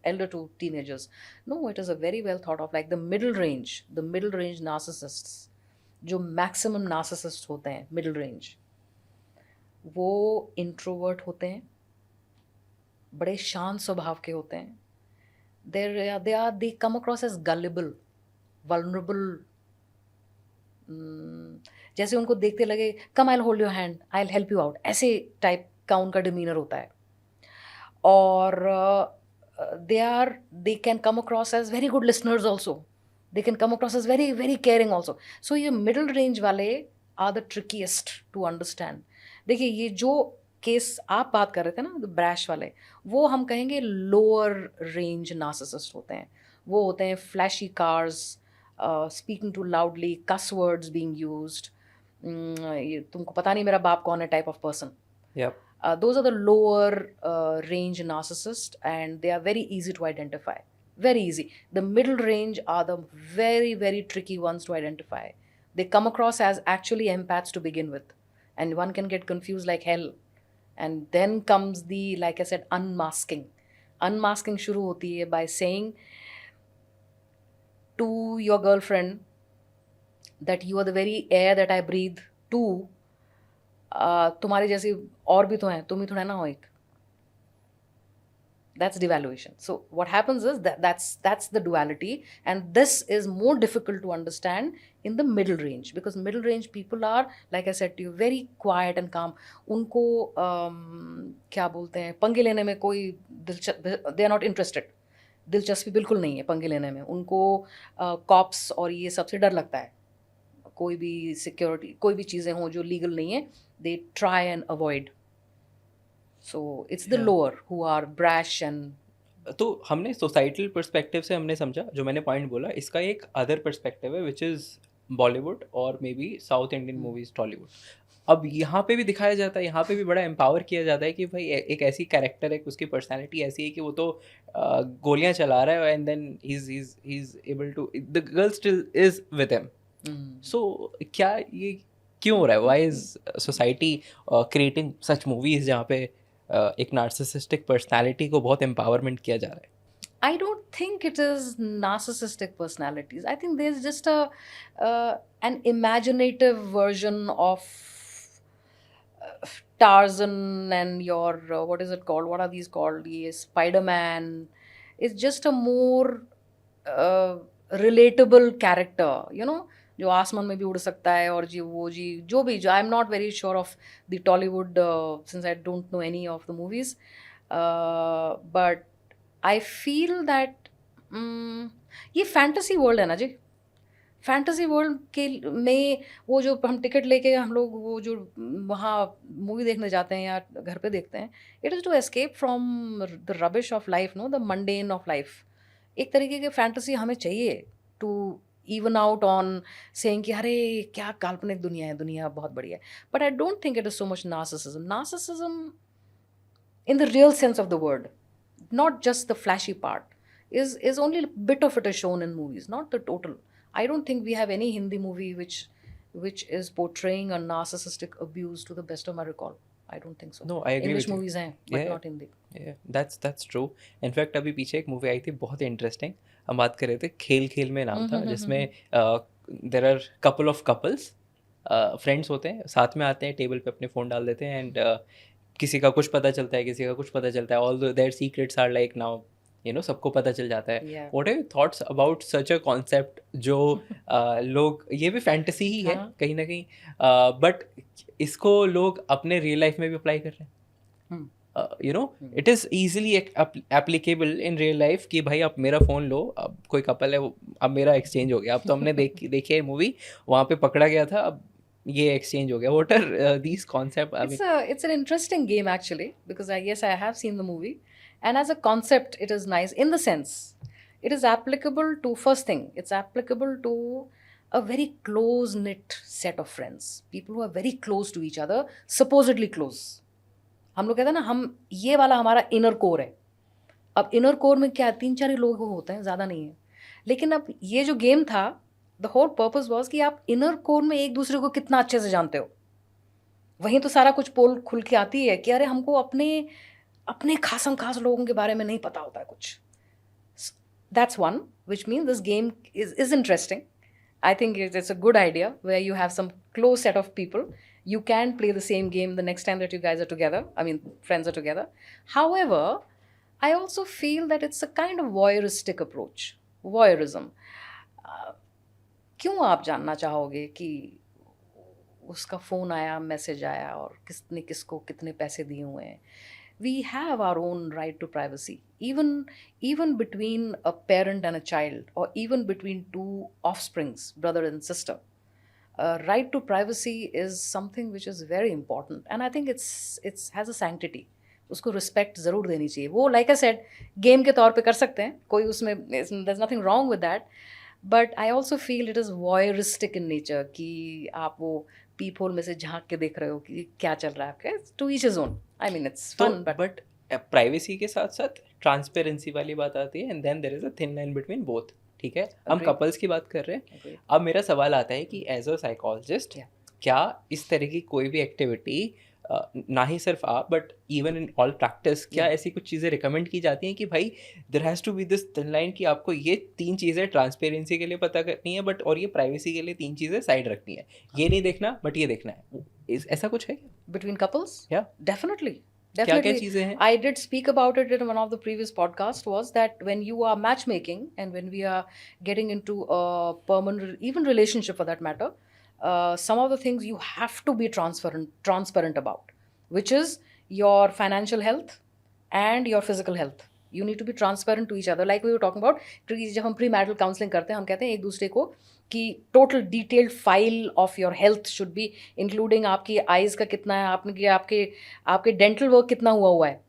elder to teenagers, no, it is a very well thought of, like the middle range narcissists, जो maximum narcissists होते हैं middle range, वो introvert होते हैं, बड़े शांत स्वभाव के होते हैं. They come across as gullible, vulnerable. जैसे उनको देखते लगे come I hold your hand, I help you out, ऐसे टाइप का उनका डिमीनर होता है. और they can come across as very good listeners also. They can come across as very very caring also. So ये middle range वाले are the trickiest to understand. देखिए, ये जो केस आप बात कर रहे थे ना, ब्रैश वाले, वो हम कहेंगे लोअर रेंज नार्सिसिस्ट होते हैं. वो होते हैं flashy cars, speaking too loudly, cuss words being used, तुमको पता नहीं मेरा बाप कौन है type of person. Yep. Those are the lower range narcissists, and they are very easy to identify. Very easy. The middle range are the very, very tricky ones to identify. They come across as actually empaths to begin with, and one can get confused like hell. And then comes the, like I said, unmasking. Unmasking शुरू होती है by saying to your girlfriend that you are the very air that I breathe. Too, तुम्हारे जैसी और भी तो हैं, तुम ही थोड़ा ना हो एक. That's devaluation. So what happens is that's the duality, and this is more difficult to understand in the middle range, because middle range people are, like I said to you, very quiet and calm. उनको क्या बोलते हैं, पंगे लेने में कोई they are not interested. दिलचस्पी बिल्कुल नहीं है पंगे लेने में. उनको कॉप्स और ये सबसे डर लगता है. कोई भी सिक्योरिटी, कोई भी चीज़ें हों जो लीगल नहीं है, they try and avoid. So it's the lower who are brash and. तो हमने सोसाइटल पर्सपेक्टिव से हमने समझा, जो मैंने पॉइंट बोला, इसका एक अदर पर्सपेक्टिव है विच इज़ बॉलीवुड और may be south Indian movies, Tollywood. अब यहाँ पे भी दिखाया जाता है, यहाँ पे भी बड़ा एम्पावर किया जाता है कि भाई एक ऐसी कैरेक्टर है, उसकी पर्सनैलिटी ऐसी है कि वो तो गोलियाँ चला रहा है and then he is able to, the girl still is with him. So क्या ये क्यों हो रहा है? Why is society creating such movies जहाँ पे एक नार्सिसिस्टिक पर्सनालिटी को बहुत एम्पावरमेंट किया जा रहा है? I don't think it is narcissistic personalities. I think there's just an imaginative version of Tarzan and your what is it called? What are these called? Yes, Spider-Man. It's just a more relatable character, you know, जो आसमान में भी उड़ सकता है, और जी वो जी जो भी, जो I am not very sure of the Tollywood since I don't no any of the movies, but I feel that ये फैंटेसी वर्ल्ड है ना जी. फैंटेसी वर्ल्ड के में वो जो हम टिकट लेके हम लोग वो जो वहाँ मूवी देखने जाते हैं या घर पे देखते हैं, it is to escape from the rubbish of life, no, the mundane of life. एक तरीके की फैंटेसी हमें चाहिए to even out on saying कि अरे क्या काल्पनिक दुनिया है, दुनिया बहुत बढ़िया है. But I don't think it is so much narcissism. Narcissism in the real sense of the word, not just the flashy part, is only a bit of it is shown in movies, not the total. I don't think we have any Hindi movie which is portraying a narcissistic abuse to the best of my recall. I don't think so. No, I agree English with you. movies हैं but Yeah. not Hindi. That's true. In fact अभी पीछे एक movie आई थी बहुत interesting, हम बात कर रहे थे, खेल खेल में नाम था, जिसमें there are couple of couples, friends होते हैं, साथ में आते हैं, टेबल पे अपने फ़ोन डाल देते हैं, एंड किसी का कुछ पता चलता है, किसी का कुछ पता चलता है, all their secrets are like now सबको पता चल जाता है. Yeah. What are your thoughts about such a concept जो लोग, ये भी फैंटेसी ही है हाँ. कहीं ना कहीं, बट इसको लोग अपने रियल लाइफ में भी अप्लाई कर रहे हैं. It is easily applicable in real life कि भाई आप मेरा फ़ोन लो, अब कोई कपल है, अब मेरा एक्सचेंज हो गया, अब तो हमने देखी है मूवी, वहाँ पे पकड़ा गया था, अब ये एक्सचेंज हो गया. What are these concept? It's an interesting game actually, because yes, I have seen the movie, and as a concept it is nice in the sense it is applicable to, first thing, it's applicable to a very close knit set of friends, people who are very close to each other, supposedly close. हम लोग कहते हैं ना, हम ये वाला हमारा inner core है. अब इनर कोर में क्या 3-4 ही लोग होते हैं, ज़्यादा नहीं है. लेकिन अब ये जो गेम था, द होल पर्पस वॉज कि आप इनर कोर में एक दूसरे को कितना अच्छे से जानते हो. वहीं तो सारा कुछ पोल खुल के आती है कि अरे हमको अपने खासम खास लोगों के बारे में नहीं पता होता है कुछ. That's one, which means this game is interesting. I think it's a good idea where you have some close set of people. You can play the same game the next time that you guys are together. I mean, friends are together. However, I also feel that it's a kind of voyeuristic approach. Voyeurism. क्यों आप जानना चाहोगे कि उसका phone आया, message आया और किसने किसको कितने पैसे दिए हुए हैं? We have our own right to privacy, even between a parent and a child, or even between two offsprings, brother and sister. Right to privacy is something which is very important, and I think it's has a sanctity. उसको respect ज़रूर देनी चाहिए. वो like I said game के तौर पे कर सकते हैं, कोई उसमें there's nothing wrong with that, but I also feel it is voyeuristic in nature कि आप वो पीप होल में से झांक के देख रहे हो कि क्या चल रहा है आपके. To each his own. I mean it's fun, but privacy के साथ साथ ट्रांसपेरेंसी वाली बात आती है, and then there is a thin line between both. ठीक है, हम कपल्स की बात कर रहे हैं. अब मेरा सवाल आता है कि एज अ साइकोलॉजिस्ट, क्या इस तरह की कोई भी एक्टिविटी, ना ही सिर्फ आप but even in all practice, क्या ऐसी कुछ चीज़ें रिकमेंड की जाती हैं कि भाई there has to be this thin line कि आपको ये 3 चीज़ें ट्रांसपेरेंसी के लिए पता करनी है, बट और ये प्राइवेसी के लिए 3 चीज़ें साइड रखनी है, ये नहीं देखना बट ये देखना है. ऐसा कुछ है between couples? Yeah. Definitely. क्या क्या चीज़ें हैं? I did speak about it in one of the previous podcasts, was that when you are matchmaking and when we are getting into a permanent, even relationship for that matter, some of the things you have to be transparent about, which is your financial health and your physical health. You need to be transparent to each other. Like we were talking about, जब हम pre-marital counselling करते हैं, हम कहते हैं एक दूसरे को कि total detailed file of your health should be including आपकी आइज़ का कितना है, आपके डेंटल वर्क कितना हुआ है.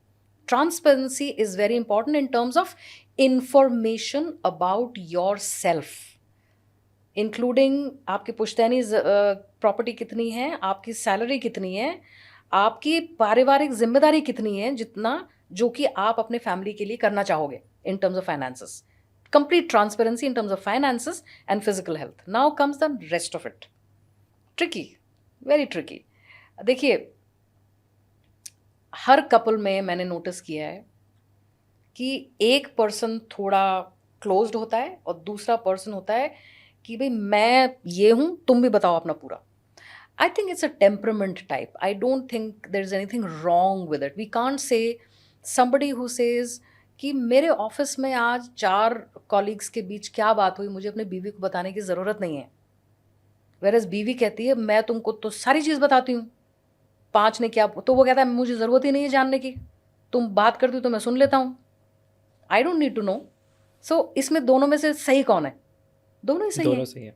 Transparency is very important in terms of information about your self, including आपकी पुश्तैनी प्रॉपर्टी कितनी है, आपकी सैलरी कितनी है, आपकी पारिवारिक जिम्मेदारी कितनी है, जितना जो कि आप अपने फैमिली के लिए करना चाहोगे इन terms of finances. Complete transparency in terms of finances and physical health. Now comes the rest of it. Tricky, very tricky. देखिए, हर कपल में मैंने नोटिस किया है कि एक पर्सन थोड़ा क्लोज्ड होता है और दूसरा पर्सन होता है कि भाई मैं ये हूँ, तुम भी बताओ अपना पूरा. I think it's a temperament type. I don't think there's anything wrong with it. We can't say somebody who says कि मेरे ऑफिस में आज 4 कॉलीग्स के बीच क्या बात हुई, मुझे अपने बीवी को बताने की ज़रूरत नहीं है. वेरएज़ बीवी कहती है मैं तुमको तो सारी चीज़ बताती हूँ, 5 ने क्या, तो वो कहता है मुझे ज़रूरत ही नहीं है जानने की, तुम बात करती हो तो मैं सुन लेता हूँ. I don't need to know. So इसमें दोनों में से सही कौन है? दोनों ही सही है.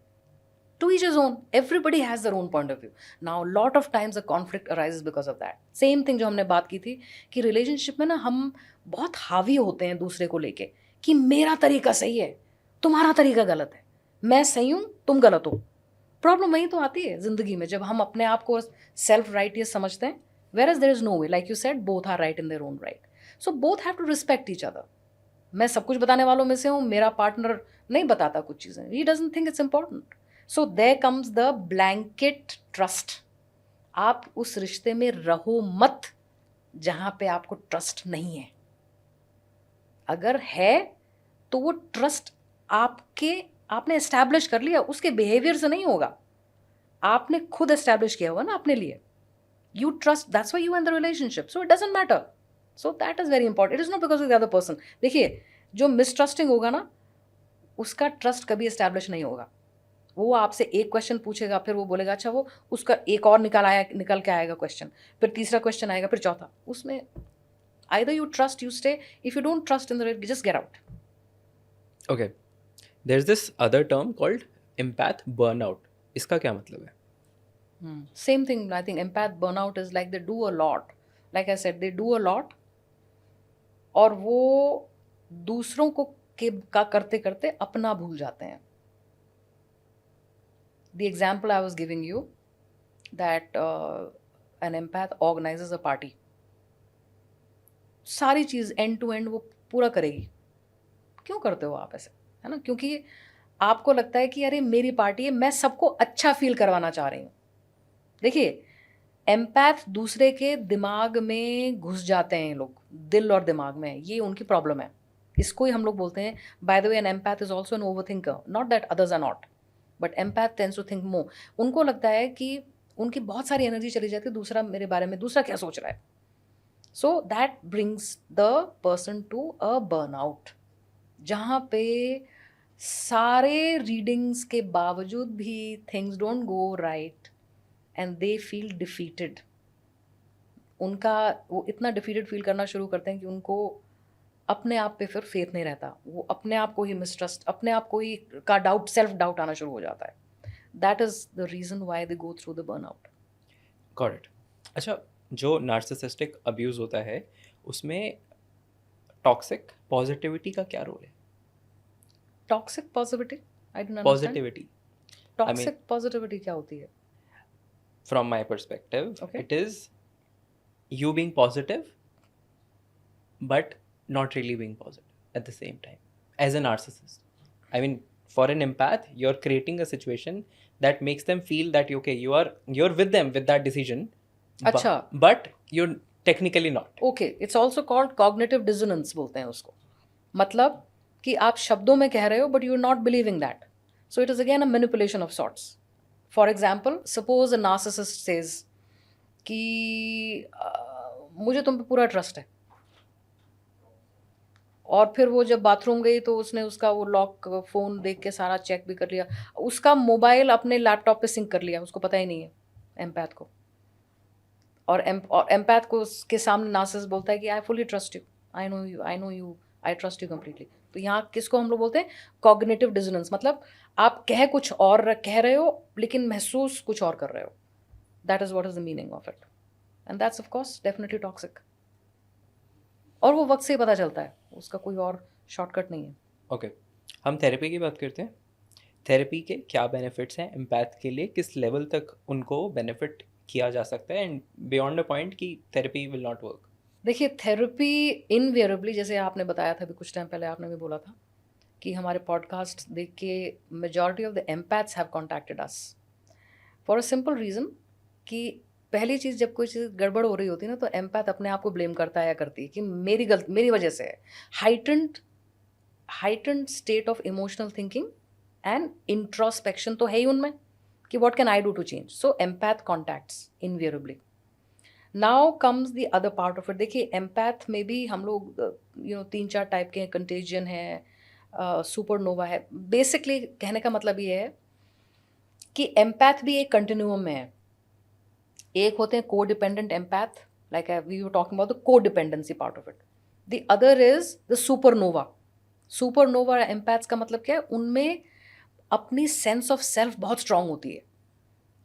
To each his own. Everybody has their own point of view. Now, a lot of times the conflict arises because of that. Same thing जो हमने बात की थी कि रिलेशनशिप में ना हम बहुत हावी होते हैं दूसरे को लेके कि मेरा तरीका सही है, तुम्हारा तरीका गलत है, मैं सही हूँ, तुम गलत हो. प्रॉब्लम वही तो आती है ज़िंदगी में जब हम अपने आप को सेल्फ राइट ये समझते हैं. Whereas there is no way, like you said, both are right in their own right. So both have to respect each other. मैं सब कुछ बताने वालों में से हूँ, मेरा पार्टनर नहीं बताता कुछ चीज़ें, he doesn't think it's important. So there comes the blanket trust. आप उस रिश्ते में रहो मत जहाँ पे आपको ट्रस्ट नहीं है. अगर है तो वो ट्रस्ट आपने एस्टैब्लिश कर लिया, उसके बिहेवियर से नहीं होगा, आपने खुद एस्टैब्लिश किया हुआ ना अपने लिए. You trust, that's why you are in the relationship, so it doesn't matter. So that is very important. It is not because of the other person. देखिए, जो मिसट्रस्टिंग होगा ना, उसका ट्रस्ट कभी एस्टैब्लिश नहीं होगा. वो आपसे एक क्वेश्चन पूछेगा, फिर वो बोलेगा अच्छा, वो उसका एक और निकल के आएगा क्वेश्चन, फिर तीसरा क्वेश्चन आएगा, फिर चौथा. उसमें either you trust, you stay. If you don't trust in the relationship, just get out. Okay. There's this other term called empath burnout. इसका क्या मतलब है? Same thing. I think empath burnout is like they do a lot. Like I said, they do a lot. और वो दूसरों का करते करते अपना भूल जाते हैं. The example I was giving you, that an empath organizes a party. सारी चीज़ end to end वो पूरा करेगी. क्यों करते हो आप ऐसे, है ना? क्योंकि आपको लगता है कि अरे मेरी पार्टी है, मैं सबको अच्छा फील करवाना चाह रही हूँ. देखिए, एम्पैथ दूसरे के दिमाग में घुस जाते हैं लोग, दिल और दिमाग में. ये उनकी प्रॉब्लम है. इसको ही हम लोग बोलते हैं, by the way, an empath is also an overthinker. Not that others are not, but empath tends to think more. उनको लगता है कि उनकी बहुत सारी एनर्जी चली जाती है दूसरा मेरे बारे में, दूसरा क्या सोच रहा है. So that brings the person to a burnout, जहाँ पे सारे रीडिंग्स के बावजूद भी things don't go right and they feel defeated. उनका वो इतना डिफीटेड फील करना शुरू करते हैं कि उनको अपने आप पे फिर फेथ नहीं रहता. वो अपने आप को ही मिसट्रस्ट, अपने आप को ही का डाउट, सेल्फ डाउट आना शुरू हो जाता है. That is the reason why they go through the burnout. Got it. अच्छा, जो नार्सिसिस्टिक अब्यूज होता है उसमें टॉक्सिक पॉजिटिविटी का क्या रोल है? Toxic positivity, I don't understand. Positivity, toxic positivity क्या होती है? from my perspective, Okay. it is you being positive but not really being positive at the same time as a narcissist. I mean, for an empath, you're creating a situation that makes them feel that okay, you're with them with that decision. अच्छा. But you're technically not. Okay, it's also called cognitive dissonance बोलते हैं उसको. मतलब कि आप शब्दों में कह रहे हो but you are not believing that. So it is again a manipulation of sorts. For example, suppose a narcissist says कि मुझे तुम पे पूरा ट्रस्ट है, और फिर वो जब बाथरूम गई तो उसने उसका वो लॉक फ़ोन देख के सारा चेक भी कर लिया, उसका मोबाइल अपने लैपटॉप पे सिंक कर लिया, उसको पता ही नहीं है एम्पैथ को. और एम्पैथ को उसके सामने नार्सिसिस्ट बोलता है कि I fully trust you, I know you, I trust you completely. तो यहाँ किसको हम लोग बोलते हैं? Cognitive dissonance. मतलब आप कुछ और कह रहे हो लेकिन महसूस कुछ और कर रहे हो. That is what is the meaning of it, and that's of course definitely toxic. और वो वक्त से ही पता चलता है, उसका कोई और शॉर्टकट नहीं है. ओके, हम थेरेपी की बात करते हैं. थेरेपी के क्या बेनिफिट्स हैं एम्पैथ के लिए? किस लेवल तक उनको बेनिफिट किया जा सकता है एंड बियॉन्ड अ पॉइंट कि थेरेपी विल नॉट वर्क? देखिए, थेरेपी इनवेरिएबली, जैसे आपने बताया था अभी कुछ टाइम पहले, आपने भी बोला था कि हमारे पॉडकास्ट देख के majority of the empaths have contacted us for a simple reason कि पहली चीज़, जब कोई चीज़ गड़बड़ हो रही होती है ना, तो एम्पैथ अपने आप को ब्लेम करता है या करती है कि मेरी वजह से है. Heightened state of emotional thinking and introspection तो है ही उनमें कि what can I do to change. So empath contacts invariably. Now comes the other part of it. देखिए, एम्पैथ में भी हम लोग 3-4 टाइप के हैं. कंटेजियन है, सुपरनोवा है. बेसिकली कहने का मतलब ये है कि एम्पैथ भी एक कंटिन्यूम में है. एक होते हैं codependent empath, like we were talking about the codependency part of it. The other is the supernova. Supernova empaths का मतलब क्या है? उनमें अपनी सेंस ऑफ सेल्फ बहुत स्ट्रांग होती है,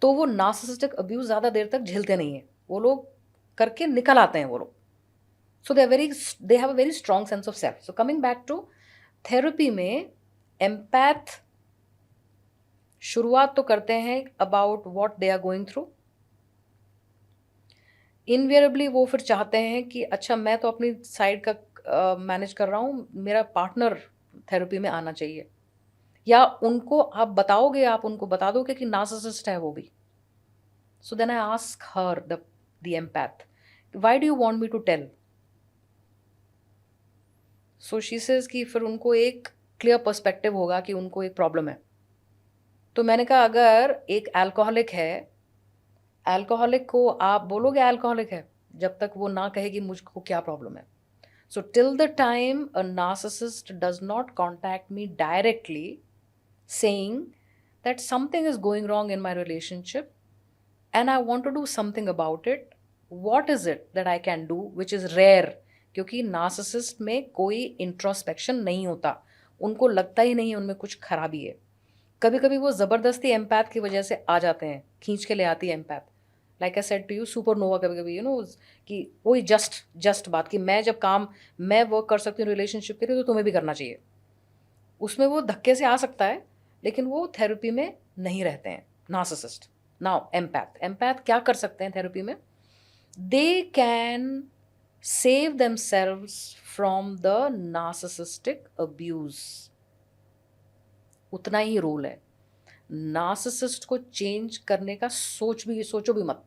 तो वो नार्सिसिस्टिक अब्यूज ज़्यादा देर तक झेलते नहीं हैं. वो लोग करके निकल आते हैं वो लोग. So they have a very strong sense of self. So coming back to therapy में, एम्पैथ शुरुआत तो करते हैं about what they are going through. Invariably वो फिर चाहते हैं कि अच्छा, मैं तो अपनी साइड का मैनेज कर रहा हूँ, मेरा पार्टनर थेरेपी में आना चाहिए, या उनको आप बताओगे, आप उनको बता दोगे कि नार्सिसिस्ट है वो भी. So then I ask her the empath, why do you want me to tell? So she says कि फिर उनको एक क्लियर पर्सपेक्टिव होगा कि उनको एक प्रॉब्लम है. तो मैंने कहा अगर एक अल्कोहलिक है, अल्कोहलिक को आप बोलोगे अल्कोहलिक है जब तक वो ना कहे कि मुझको क्या प्रॉब्लम है. So till the time a narcissist does not contact me directly saying that something is going wrong in my relationship and I want to do something about it, what is it that I can do, which is rare, क्योंकि narcissist में कोई introspection नहीं होता, उनको लगता ही नहीं है उनमें कुछ खराबी है. कभी कभी वो ज़बरदस्ती एम्पैथ की वजह से आ जाते हैं, खींच के ले आती है empath. Like I said to you, supernova कभी कभी कि वही जस्ट बात कि मैं वर्क कर सकती हूँ रिलेशनशिप के लिए, तो तुम्हें भी करना चाहिए. उसमें वो धक्के से आ सकता है, लेकिन वो थेरेपी में नहीं रहते हैं नार्सिसिस्ट. नाउ एम्पैथ क्या कर सकते हैं थेरेपी में? They can save themselves from the narcissistic abuse. उतना ही रोल है. नार्सिसिस्ट को चेंज करने का सोचो भी मत.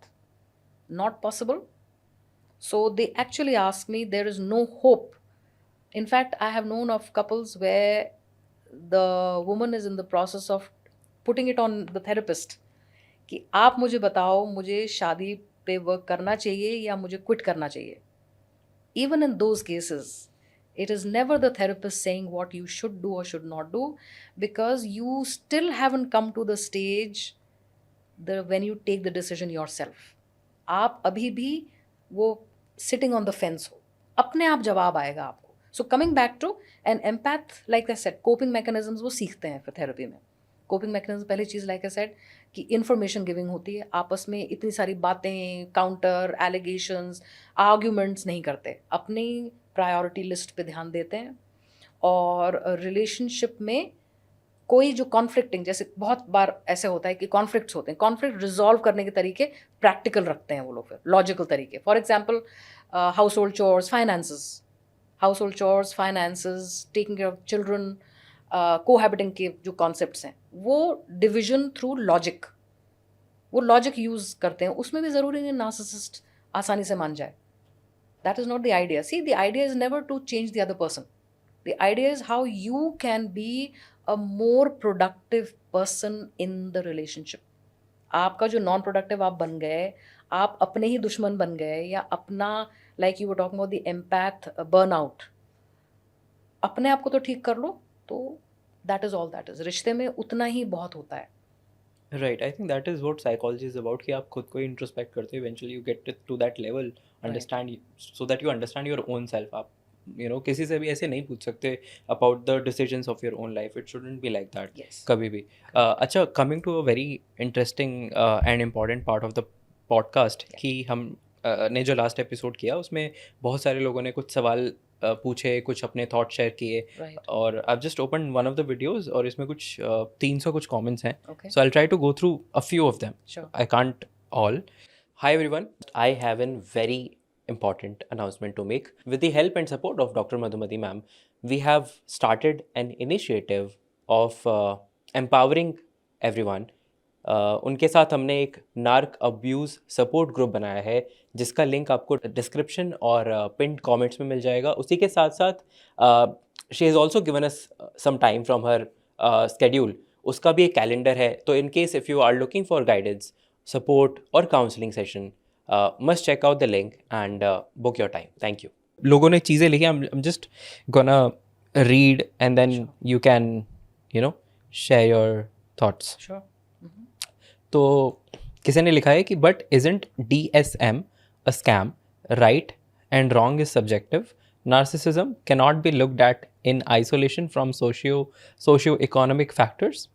Not possible. So they actually ask me, there is no hope. In fact, I have known of couples where the woman is in the process of putting it on the therapist कि आप मुझे बताओ, मुझे शादी पे work करना चाहिए या मुझे क्विट करना चाहिए. Even in those cases, it is never the therapist saying what you should do or should not do, because you still haven't come to the stage when you take the decision yourself. आप अभी भी वो sitting on the fence हो, अपने आप जवाब आएगा आपको. So coming back to an empath, like I said, coping mechanisms वो सीखते हैं फिर थेरेपी में. Coping mechanism पहली चीज़ like I said कि information giving होती है. आपस में इतनी सारी बातें, counter, allegations, arguments नहीं करते. अपनी प्रायोरिटी लिस्ट पे ध्यान देते हैं. और रिलेशनशिप में कोई जो कॉन्फ्लिक्टिंग, जैसे बहुत बार ऐसे होता है कि कॉन्फ्लिक्ट्स होते हैं, कॉन्फ्लिक्ट रिजॉल्व करने के तरीके प्रैक्टिकल रखते हैं वो लोग, फिर लॉजिकल तरीके. For example household chores, finances, taking care of children, cohabiting के जो कॉन्सेप्ट्स हैं, वो डिविजन थ्रू लॉजिक, वो लॉजिक यूज़ करते हैं. उसमें भी ज़रूरी नहीं नार्सिसिस्ट आसानी से मान जाए. That is not the idea. See, the idea is never to change the other person. The idea is how you can be a more productive person in the relationship. आपका जो नॉन प्रोडक्टिव आप बन गए, आप अपने ही दुश्मन बन गए, या अपना like you were talking about the empath burnout, अपने आप को तो ठीक कर लो. तो that is all that is. रिश्ते में उतना ही बहुत होता है. Right, I think that is what psychology is about कि आप खुद को इंट्रोस्पेक्ट करते हो. Eventually you get to that level, understand, so that you understand your own self. आप किसी से भी ऐसे नहीं पूछ सकते about the decisions of your own life. It shouldn't be like that. Yes. कभी भी. अच्छा, coming to a very interesting and important part of the podcast कि हम ने जो लास्ट एपिसोड किया उसमें बहुत सारे लोगों ने कुछ सवाल पूछे, कुछ अपने थॉट शेयर किए. और I just open one of the videos और इसमें कुछ 300 कुछ कमेंट्स हैं. So I try to go through a few of them. I can't all. Hi everyone, I have an very important announcement to make. With the help and support of Dr. Madhumati ma'am, we have started an initiative of empowering everyone. उनके साथ हमने एक नार्क abuse support group बनाया है जिसका link आपको description और pinned comments में मिल जाएगा. उसी के साथ साथ she has also given us some time from her schedule. उसका भी एक कैलेंडर है. तो in case if you are looking for guidance, support और counselling session, must check out the link and book your time. Thank you. लोगों ने चीज़ें लिखी. I'm just gonna read and then you can share your thoughts. Sure. तो किसी ने लिखा है कि but isn't DSM a scam? Right and wrong is subjective. Narcissism cannot be looked at in isolation from socio-economic factors,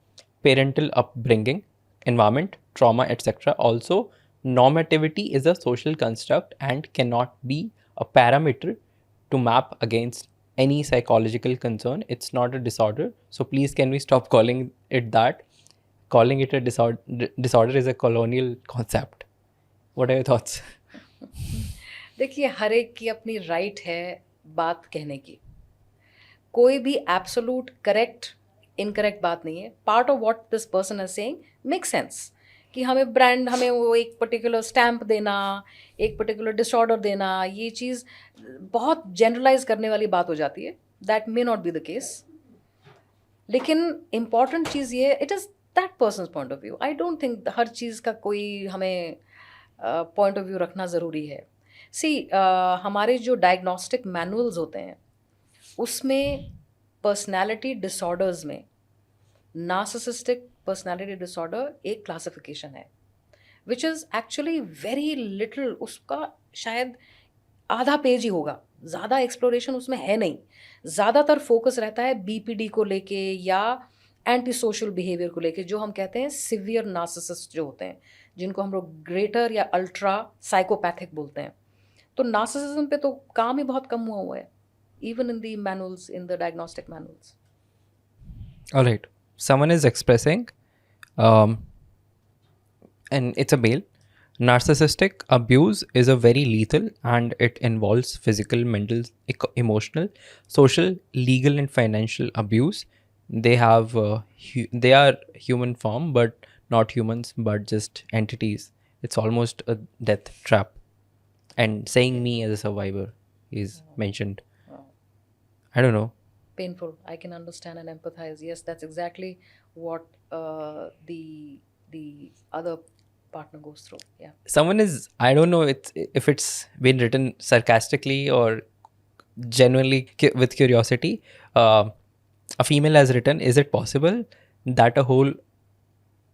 parental upbringing, environment, trauma, etc. Also, normativity is a social construct and cannot be a parameter to map against any psychological concern. It's not a disorder. So please, can we stop calling it that? Calling it a disorder is a colonial concept. What are your thoughts? देखिए, हर एक की अपनी right है बात कहने की. कोई भी एब्सोल्यूट करेक्ट इनकरेक्ट बात नहीं है. Part of what this person is saying make sense कि हमें वो एक पर्टिकुलर स्टैम्प देना, एक पर्टिकुलर डिसऑर्डर देना, ये चीज़ बहुत जनरलाइज करने वाली बात हो जाती है. That may not be the case. लेकिन इम्पॉर्टेंट चीज़ ये, it is that person's point of view. I don't think हर चीज़ का कोई हमें पॉइंट ऑफ व्यू रखना ज़रूरी है. सी हमारे जो डायग्नोस्टिक मैनुअल्स होते हैं उसमें पर्सनैलिटी डिसऑर्डर्स में नार्सिसिस्टिक पर्सनैलिटी डिसऑर्डर एक क्लासिफिकेशन है which is actually very little. उसका शायद आधा पेज ही होगा, ज़्यादा एक्सप्लोरेशन उसमें है नहीं. ज़्यादातर फोकस रहता है बीपीडी को लेके या एंटी सोशल बिहेवियर को लेके, जो हम कहते हैं सिवियर नार्सिसिस्ट जो होते हैं, जिनको हम लोग ग्रेटर या अल्ट्रा साइकोपैथिक बोलते हैं. तो नार्सिसिज्म पे तो काम ही बहुत कम हुआ है, even in the manuals, in the diagnostic manuals. All right. Someone is expressing, um, and it's a male. Narcissistic abuse is a very lethal, and it involves physical, mental, emotional, social, legal, and financial abuse. They have they are human form, but not humans, but just entities. It's almost a death trap. And saying me as a survivor is mentioned. I don't know. Painful. I can understand and empathize. Yes, that's exactly what the other partner goes through. Yeah. Someone is, I don't know if it's been written sarcastically or genuinely with curiosity. A female has written, is it possible that a whole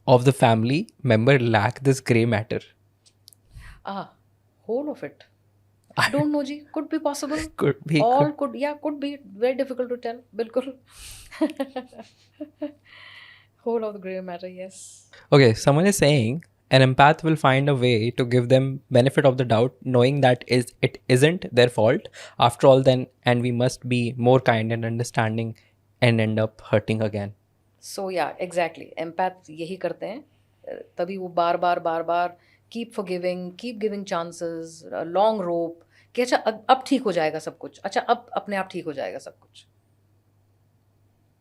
of the family member lack this gray matter? Whole of it. I don't know, ji. Could be possible. Could be. All could, yeah, could be. Very difficult to tell. Bilkul. Whole of the grey matter, yes. Okay, someone is saying an empath will find a way to give them benefit of the doubt, knowing that it isn't their fault after all. Then, and we must be more kind and understanding, and end up hurting again. So yeah, exactly. Empath यही करते हैं. तभी वो बार बार keep forgiving, keep giving chances, long rope. कि अच्छा अब ठीक हो जाएगा सब कुछ. अच्छा अब अपने आप ठीक हो जाएगा सब कुछ.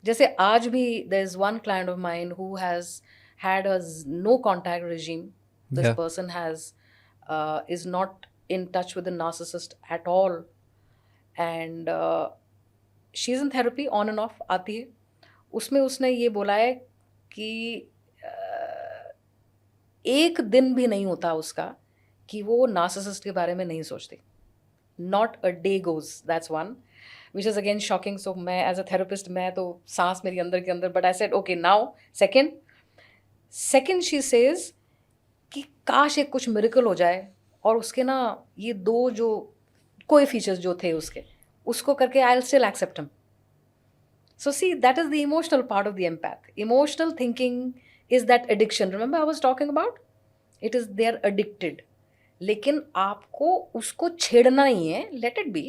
जैसे आज भी there is one client of mine who has had a no contact regime. This person is not in touch with the narcissist at all, and she's in therapy on and off आती है. उसमें उसने ये बोला है कि एक दिन भी नहीं होता उसका कि वो नार्सिसिस्ट के बारे में नहीं सोचती. Not a day goes. That's one, which is again shocking. So मैं as a therapist, मैं तो सांस मेरी अंदर के अंदर. But I said, okay, now second she says कि काश एक कुछ मिरेकल हो जाए और उसके ना ये दो जो कोई फीचर्स जो थे उसके उसको करके I'll still accept him. So see, that is the emotional part of the empath. Emotional thinking is that addiction. Remember I was talking about? It is they're addicted. लेकिन आपको उसको छेड़ना नहीं है. Let it be.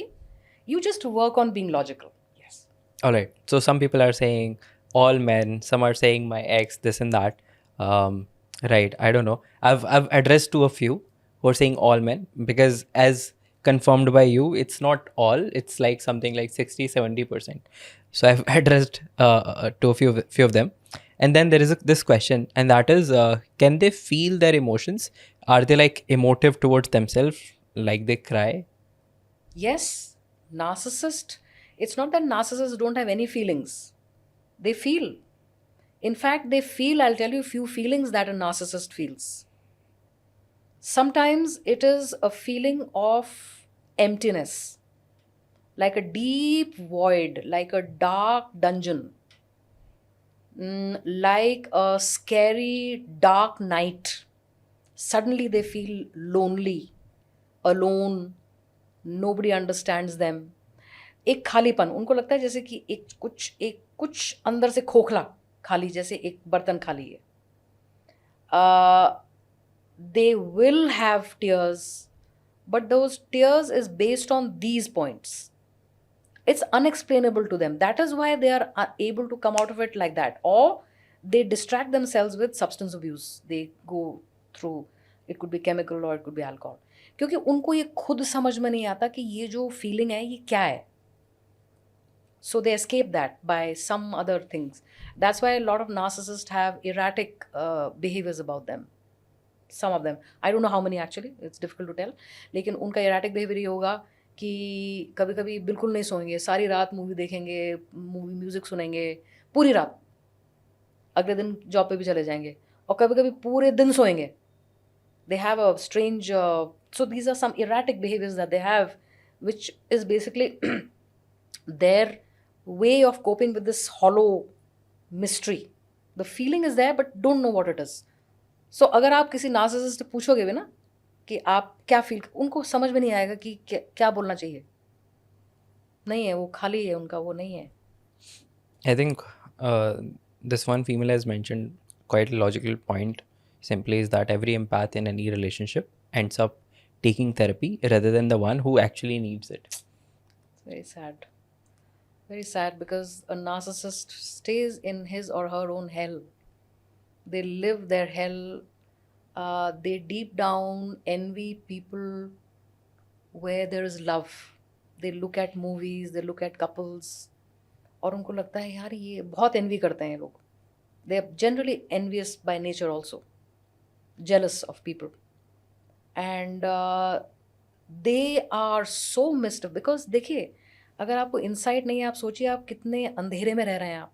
You just work on being logical. Yes. All right. So some people are saying all men. Some are saying my ex, this and that. Right. I don't know. I've addressed to a few who are saying all men, because as confirmed by you, it's not all. It's like something like 60-70%. So I've addressed to a few of them. And then there is this question, and that is, can they feel their emotions? Are they like emotive towards themselves, like they cry? Yes. Narcissist. It's not that narcissists don't have any feelings. They feel. In fact, they feel, I'll tell you a few feelings that a narcissist feels. Sometimes it is a feeling of emptiness, like a deep void, like a dark dungeon, like a scary dark night. Suddenly they feel lonely, alone, nobody understands them. एक खालीपन, उनको लगता है जैसे कि एक कुछ अंदर से खोखला खाली, जैसे एक बर्तन खाली है. They will have tears, but those tears is based on these points. It's unexplainable to them. That is why they are able to come out of it like that. Or they distract themselves with substance abuse. They go through, it could be chemical or it could be alcohol. क्योंकि उनको ये खुद समझ में नहीं आता कि ये जो फीलिंग है ये क्या है. So they escape that by some other things. That's why a lot of narcissists have erratic behaviors about them. Some of them. I don't know how many actually. It's difficult to tell. लेकिन उनका erratic behavior ये होगा कि कभी कभी बिल्कुल नहीं सोएंगे, सारी रात मूवी देखेंगे, मूवी म्यूजिक सुनेंगे पूरी रात, अगले दिन जॉब पे भी चले जाएंगे, और कभी कभी पूरे दिन सोएंगे. They have a strange so these are some erratic behaviors that they have, which is basically their way of coping with this hollow mystery. The feeling is there but don't know what it is. So अगर आप किसी narcissist से पूछोगे भी ना कि आप क्या फील, उनको समझ में नहीं आएगा कि क्या बोलना चाहिए. नहीं है, वो खाली है, उनका वो नहीं है. I think this one female has mentioned quite a logical point. Simply is that every empath in any relationship ends up taking therapy rather than the one who actually needs it. It's very sad. Very sad because a narcissist stays in his or her own hell. They live their hell. They deep down envy people where there is love. They look at movies, they look at couples, और उनको लगता है यार ये बहुत envy करते हैं ये लोग. They are generally envious by nature also, jealous of people, and they are so messed up because देखिए, अगर आपको इंसाइट नहीं है, आप सोचिए आप कितने अंधेरे में रह रहे हैं. आप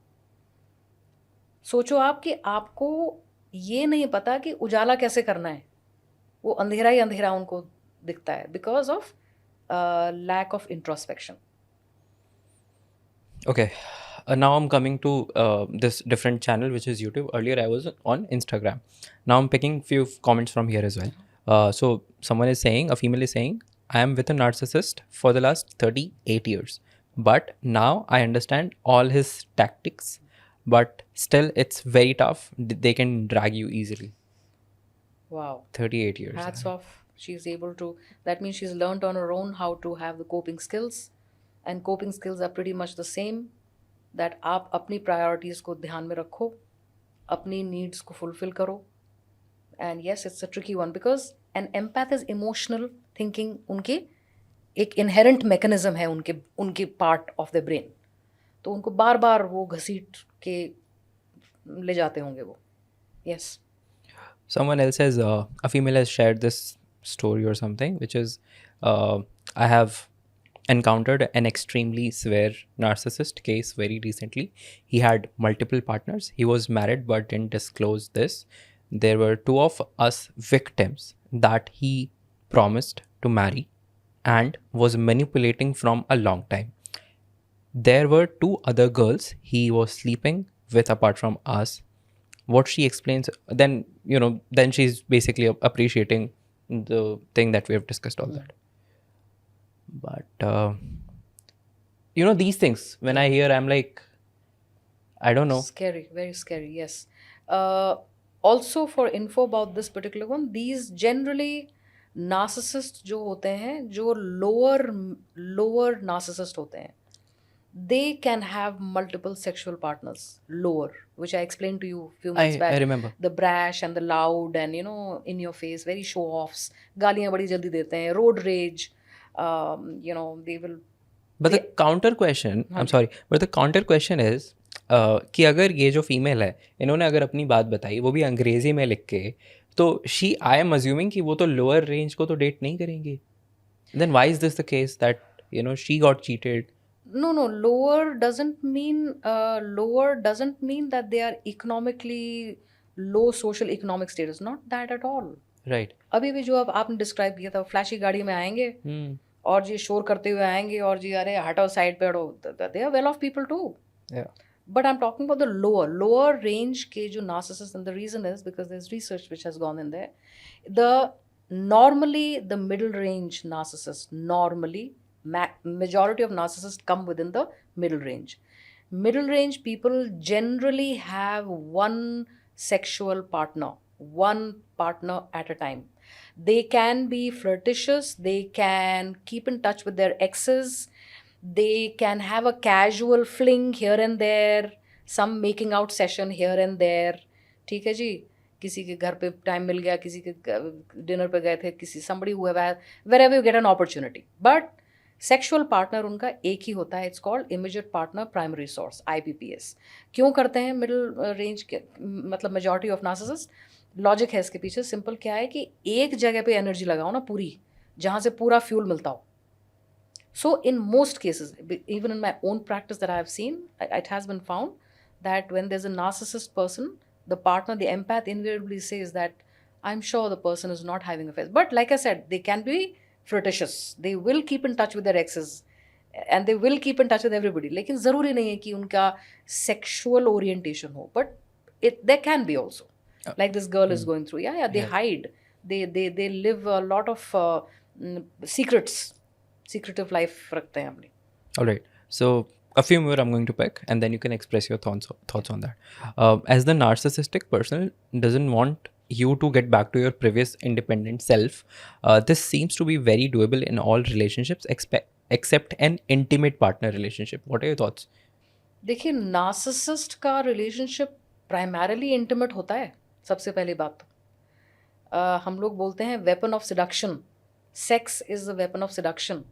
सोचो आप कि आपको ये नहीं पता कि उजाला कैसे करना है, वो अंधेरा ही अंधेरा उनको दिखता है because of lack of introspection. Okay, now I'm coming to this different channel, which is YouTube. Earlier I was on Instagram. Now I'm picking few comments from here as well. So someone is saying, a female is saying, I am with a narcissist for the last 38 years. But now I understand all his tactics. But still it's very tough. They can drag you easily. Wow. 38 years. Hats off. She's able to, that means she's learned on her own how to have the coping skills. And coping skills are pretty much the same. That आप अपनी priorities को ध्यान में रखो, अपनी needs को fulfill करो. And yes, it's a tricky one because an empath is emotional thinking. उनके एक inherent mechanism है उनके part of the brain. तो उनको बार बार वो घसीट के ले जाते होंगे वो. Yes. Someone else has, a female has shared this story or something, which is, I have encountered an extremely severe narcissist case very recently. He had multiple partners. He was married but didn't disclose this. There were two of us victims that he promised to marry and was manipulating from a long time. There were two other girls he was sleeping with apart from us. What she explains, then then she's basically appreciating the thing that we have discussed, all that. But these things, when I hear, I'm like, I don't know. Scary, very scary. Yes. Also for info about this particular one, these generally narcissists जो होते हैं, जो lower narcissist होते हैं, they can have multiple sexual partners. Lower, which I explained to you a few minutes back. I remember. The brash and the loud and in your face, very show offs, गालियाँ बड़ी जल्दी देते हैं, road rage. They will. But the counter question, I'm sorry, but the counter question is कि अगर ये जो female है, इन्होंने अगर अपनी बात बताई, वो भी अंग्रेजी में लिख के, तो आई एम अज्यूमिंग कि वो तो लोअर रेंज को तो डेट नहीं करेंगी. Then why is this the case that she got cheated? No, lower doesn't mean that they are economically low social economic status. Not that at all. Right. अभी भी जो अब आपने डिस्क्राइब किया था, फ्लैशी गाड़ी में आएंगे और जी शोर करते हुए आएंगे और जी अरे हटो साइड पे हटो. They are well off people too. Yeah. But I'm talking about the lower range के जो narcissists, and the reason is because there's research which has gone in there. Normally the middle range narcissist, majority of narcissists come within the middle range. Middle range people generally have one sexual partner, one partner at a time. They can be flirtatious, they can keep in touch with their exes, they can have a casual fling here and there, some making out session here and there. ठीक है जी, किसी के घर पे time मिल गया, किसी के dinner पे गए थे, किसी somebody who have wherever you get an opportunity. But sexual partner उनका एक ही होता है, it's called immediate partner primary source, IPPS. क्यों करते हैं मिडिल रेंज के, मतलब मेजॉरिटी ऑफ नार्सिसिस्ट? लॉजिक है इसके पीछे, सिंपल क्या है कि एक जगह पे एनर्जी लगाओ ना पूरी, जहाँ से पूरा फ्यूल मिलता हो. So in most cases, even in my own practice that I have seen, it has been found that when there's a narcissist person, the partner, the empath invariably says that I'm sure the person is not having affairs. But like I said, they can be flirtatious. They will keep in touch with their exes and they will keep in touch with everybody. लेकिन ज़रूरी नहीं है कि उनका sexual orientation हो. But there can be also. Like this girl is going through. Yeah, they hide. They live a lot of secrets. Secretive life रखते हैं अपनी. All right. So a few more I'm going to pick, and then you can express your thoughts on that. As the narcissistic person doesn't want you to get back to your previous independent self, this seems to be very doable in all relationships except an intimate partner relationship. What are your thoughts? देखिए, narcissist का relationship primarily intimate होता है. सबसे पहली बात तो हम लोग बोलते हैं weapon of seduction. Sex is the weapon of seduction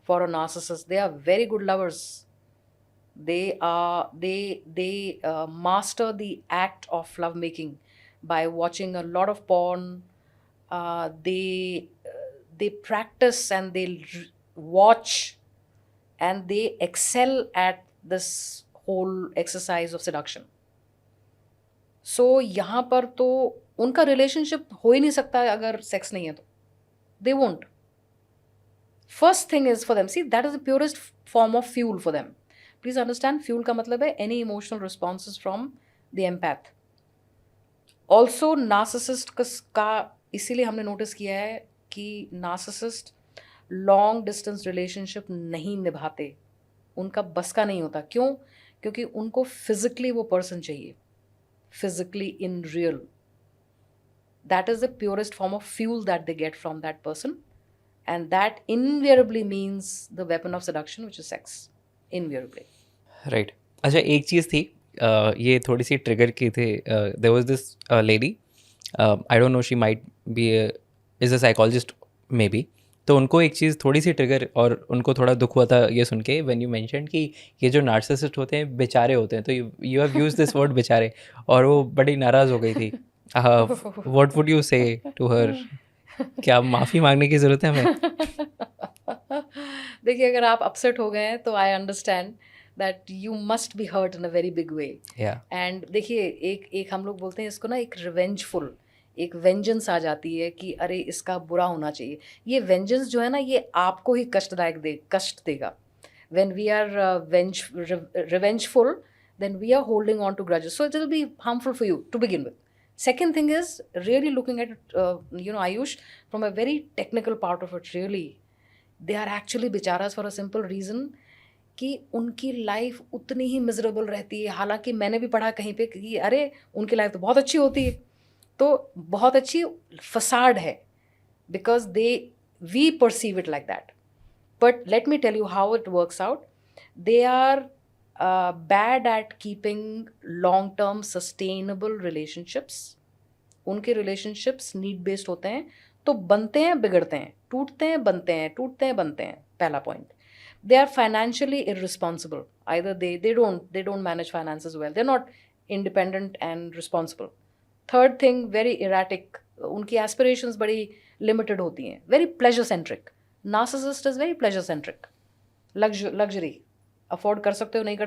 for a narcissist. They are very good lovers. They master the act of love making by watching a lot of porn. They practice and they watch and they excel at this whole exercise of seduction. So यहाँ पर तो उनका relationship हो ही नहीं सकता है अगर sex नहीं है तो. They won't. First thing is for them, see, that is the purest form of fuel for them. Please understand, fuel का मतलब है any emotional responses from the empath. Also narcissist का इसीलिए हमने नोटिस किया है कि narcissist long distance relationship नहीं निभाते. उनका बस का नहीं होता. क्यों? क्योंकि उनको physically वो person चाहिए. Physically in real. That is the purest form of fuel that they get from that person. And that invariably means the weapon of seduction, which is sex. Invariably. Right. अच्छा, एक चीज़ थी, ये थोड़ी सी trigger की थी. There was this lady, I don't know, she might be is a psychologist maybe. तो उनको एक चीज़ थोड़ी सी ट्रिगर और उनको थोड़ा दुख हुआ था ये सुन के, व्हेन यू मेंशनड कि ये जो नार्सिसिस्ट होते हैं बेचारे होते हैं. तो you have used this word बेचारे, और वो बड़ी नाराज़ हो गई थी. व्हाट वुड यू से टू हर? क्या माफ़ी मांगने की ज़रूरत है हमें? देखिए, अगर आप अपसेट हो गए हैं तो I understand that you must be hurt in a very big way. And देखिए, एक हम लोग बोलते हैं इसको ना, एक रिवेंजफुल, एक वेंजेंस आ जाती है कि अरे इसका बुरा होना चाहिए. ये वेंजेंस जो है ना, ये आपको ही कष्ट देगा. When we are revengeful, then we are holding on to grudges. So it will be harmful for you to begin with. Second thing is really looking at it, Ayush, from a very technical part of it, really. They are actually becharas for a simple reason कि उनकी life उतनी ही miserable रहती है. हालांकि मैंने भी पढ़ा कहीं पे कि अरे उनकी लाइफ तो बहुत अच्छी होती है. तो बहुत अच्छी फसाड है, because we perceive it like that. But let me tell you how it works out. They are bad at keeping long-term sustainable relationships. उनके relationships need based होते हैं, तो बनते हैं बिगड़ते हैं, टूटते हैं बनते हैं, टूटते हैं बनते हैं. पहला point. They are financially irresponsible. Either they don't manage finances well. They're not independent and responsible. Third thing, very erratic. उनकी aspirations बड़ी limited होती हैं. Very pleasure centric. Narcissist is very pleasure centric. Luxury. Afford कर सकते हो, नहीं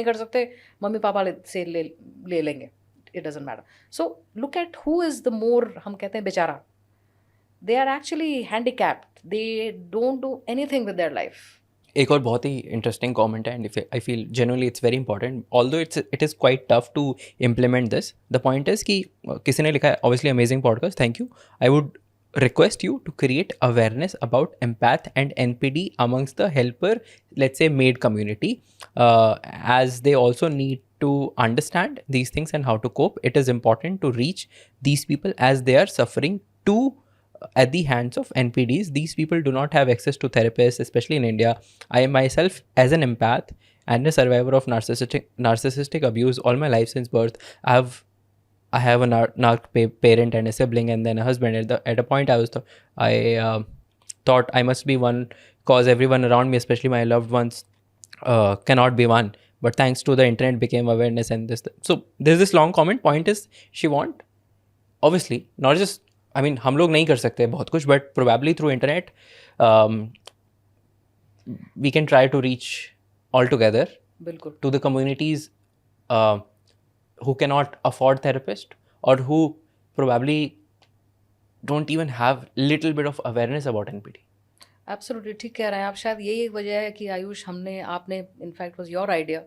कर सकते, मम्मी पापा से ले लेंगे, it doesn't matter. So look at who is the more, हम कहते हैं बेचारा. They are actually handicapped. They don't do anything with their life. एक और बहुत ही इंटरेस्टिंग कमेंट है, and I feel generally it's very important, although it is quite tough to implement this. The point is कि किसी ने लिखा है, obviously amazing podcast, thank you. I would request you to create awareness about empath and NPD amongst the helper, let's say, maid community, as they also need to understand these things and how to cope. It is important to reach these people as they are suffering too at the hands of NPDs. These people do not have access to therapists, especially in India. I myself, as an empath and a survivor of narcissistic abuse all my life since birth, I have I have a parent and a sibling and then a husband. At a point I thought I must be one, cause everyone around me, especially my loved ones, cannot be one. But thanks to the internet became awareness and this. So there's this long comment. Point is, she want, obviously, not just, I mean, हम लोग नहीं कर सकते बहुत कुछ, but probably through internet, we can try to reach all together बिल्कुल to the communities uh, who cannot afford therapist or who probably don't even have little bit of awareness about NPT. Absolutely ठीक कह रहे हैं आप. शायद यही एक वजह है कि आयुष आपने इनफैक्ट वाज योर आइडिया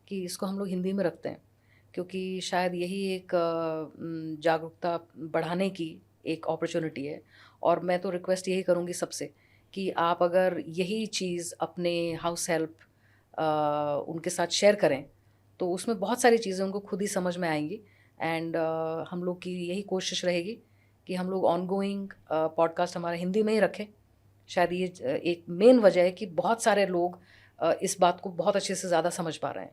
कि इसको हम लोग हिंदी में रखते हैं, क्योंकि शायद यही एक जागरूकता बढ़ाने की एक अपॉर्चुनिटी है. और मैं तो रिक्वेस्ट यही करूँगी सबसे कि आप अगर यही चीज़ अपने हाउस हेल्प उनके साथ शेयर करें तो उसमें बहुत सारी चीज़ें उनको खुद ही समझ में आएंगी. एंड हम लोग की यही कोशिश रहेगी कि हम लोग ऑनगोइंग पॉडकास्ट हमारा हिंदी में ही रखें. शायद ये एक मेन वजह है कि बहुत सारे लोग इस बात को बहुत अच्छे से ज़्यादा समझ पा रहे हैं.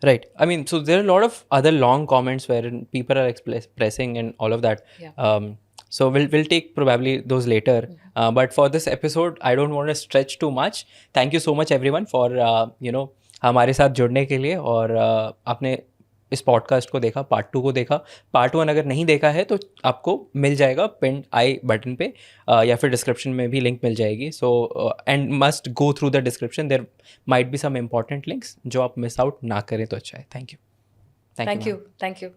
Right. I mean, so there are a lot of other long comments wherein people are expressing and all of that. Yeah. So we'll take probably those later. But for this episode, I don't want to stretch too much. Thank you so much everyone for हमारे साथ जुड़ने के लिए, और आपने इस podcast को देखा, पार्ट 2 को देखा. पार्ट 1 अगर नहीं देखा है तो आपको मिल जाएगा पिन आई बटन पे, या फिर डिस्क्रिप्शन में भी लिंक मिल जाएगी. So and must go through the description, there might be some important links जो आप मिस आउट ना करें तो अच्छा है. Thank you. Thank you.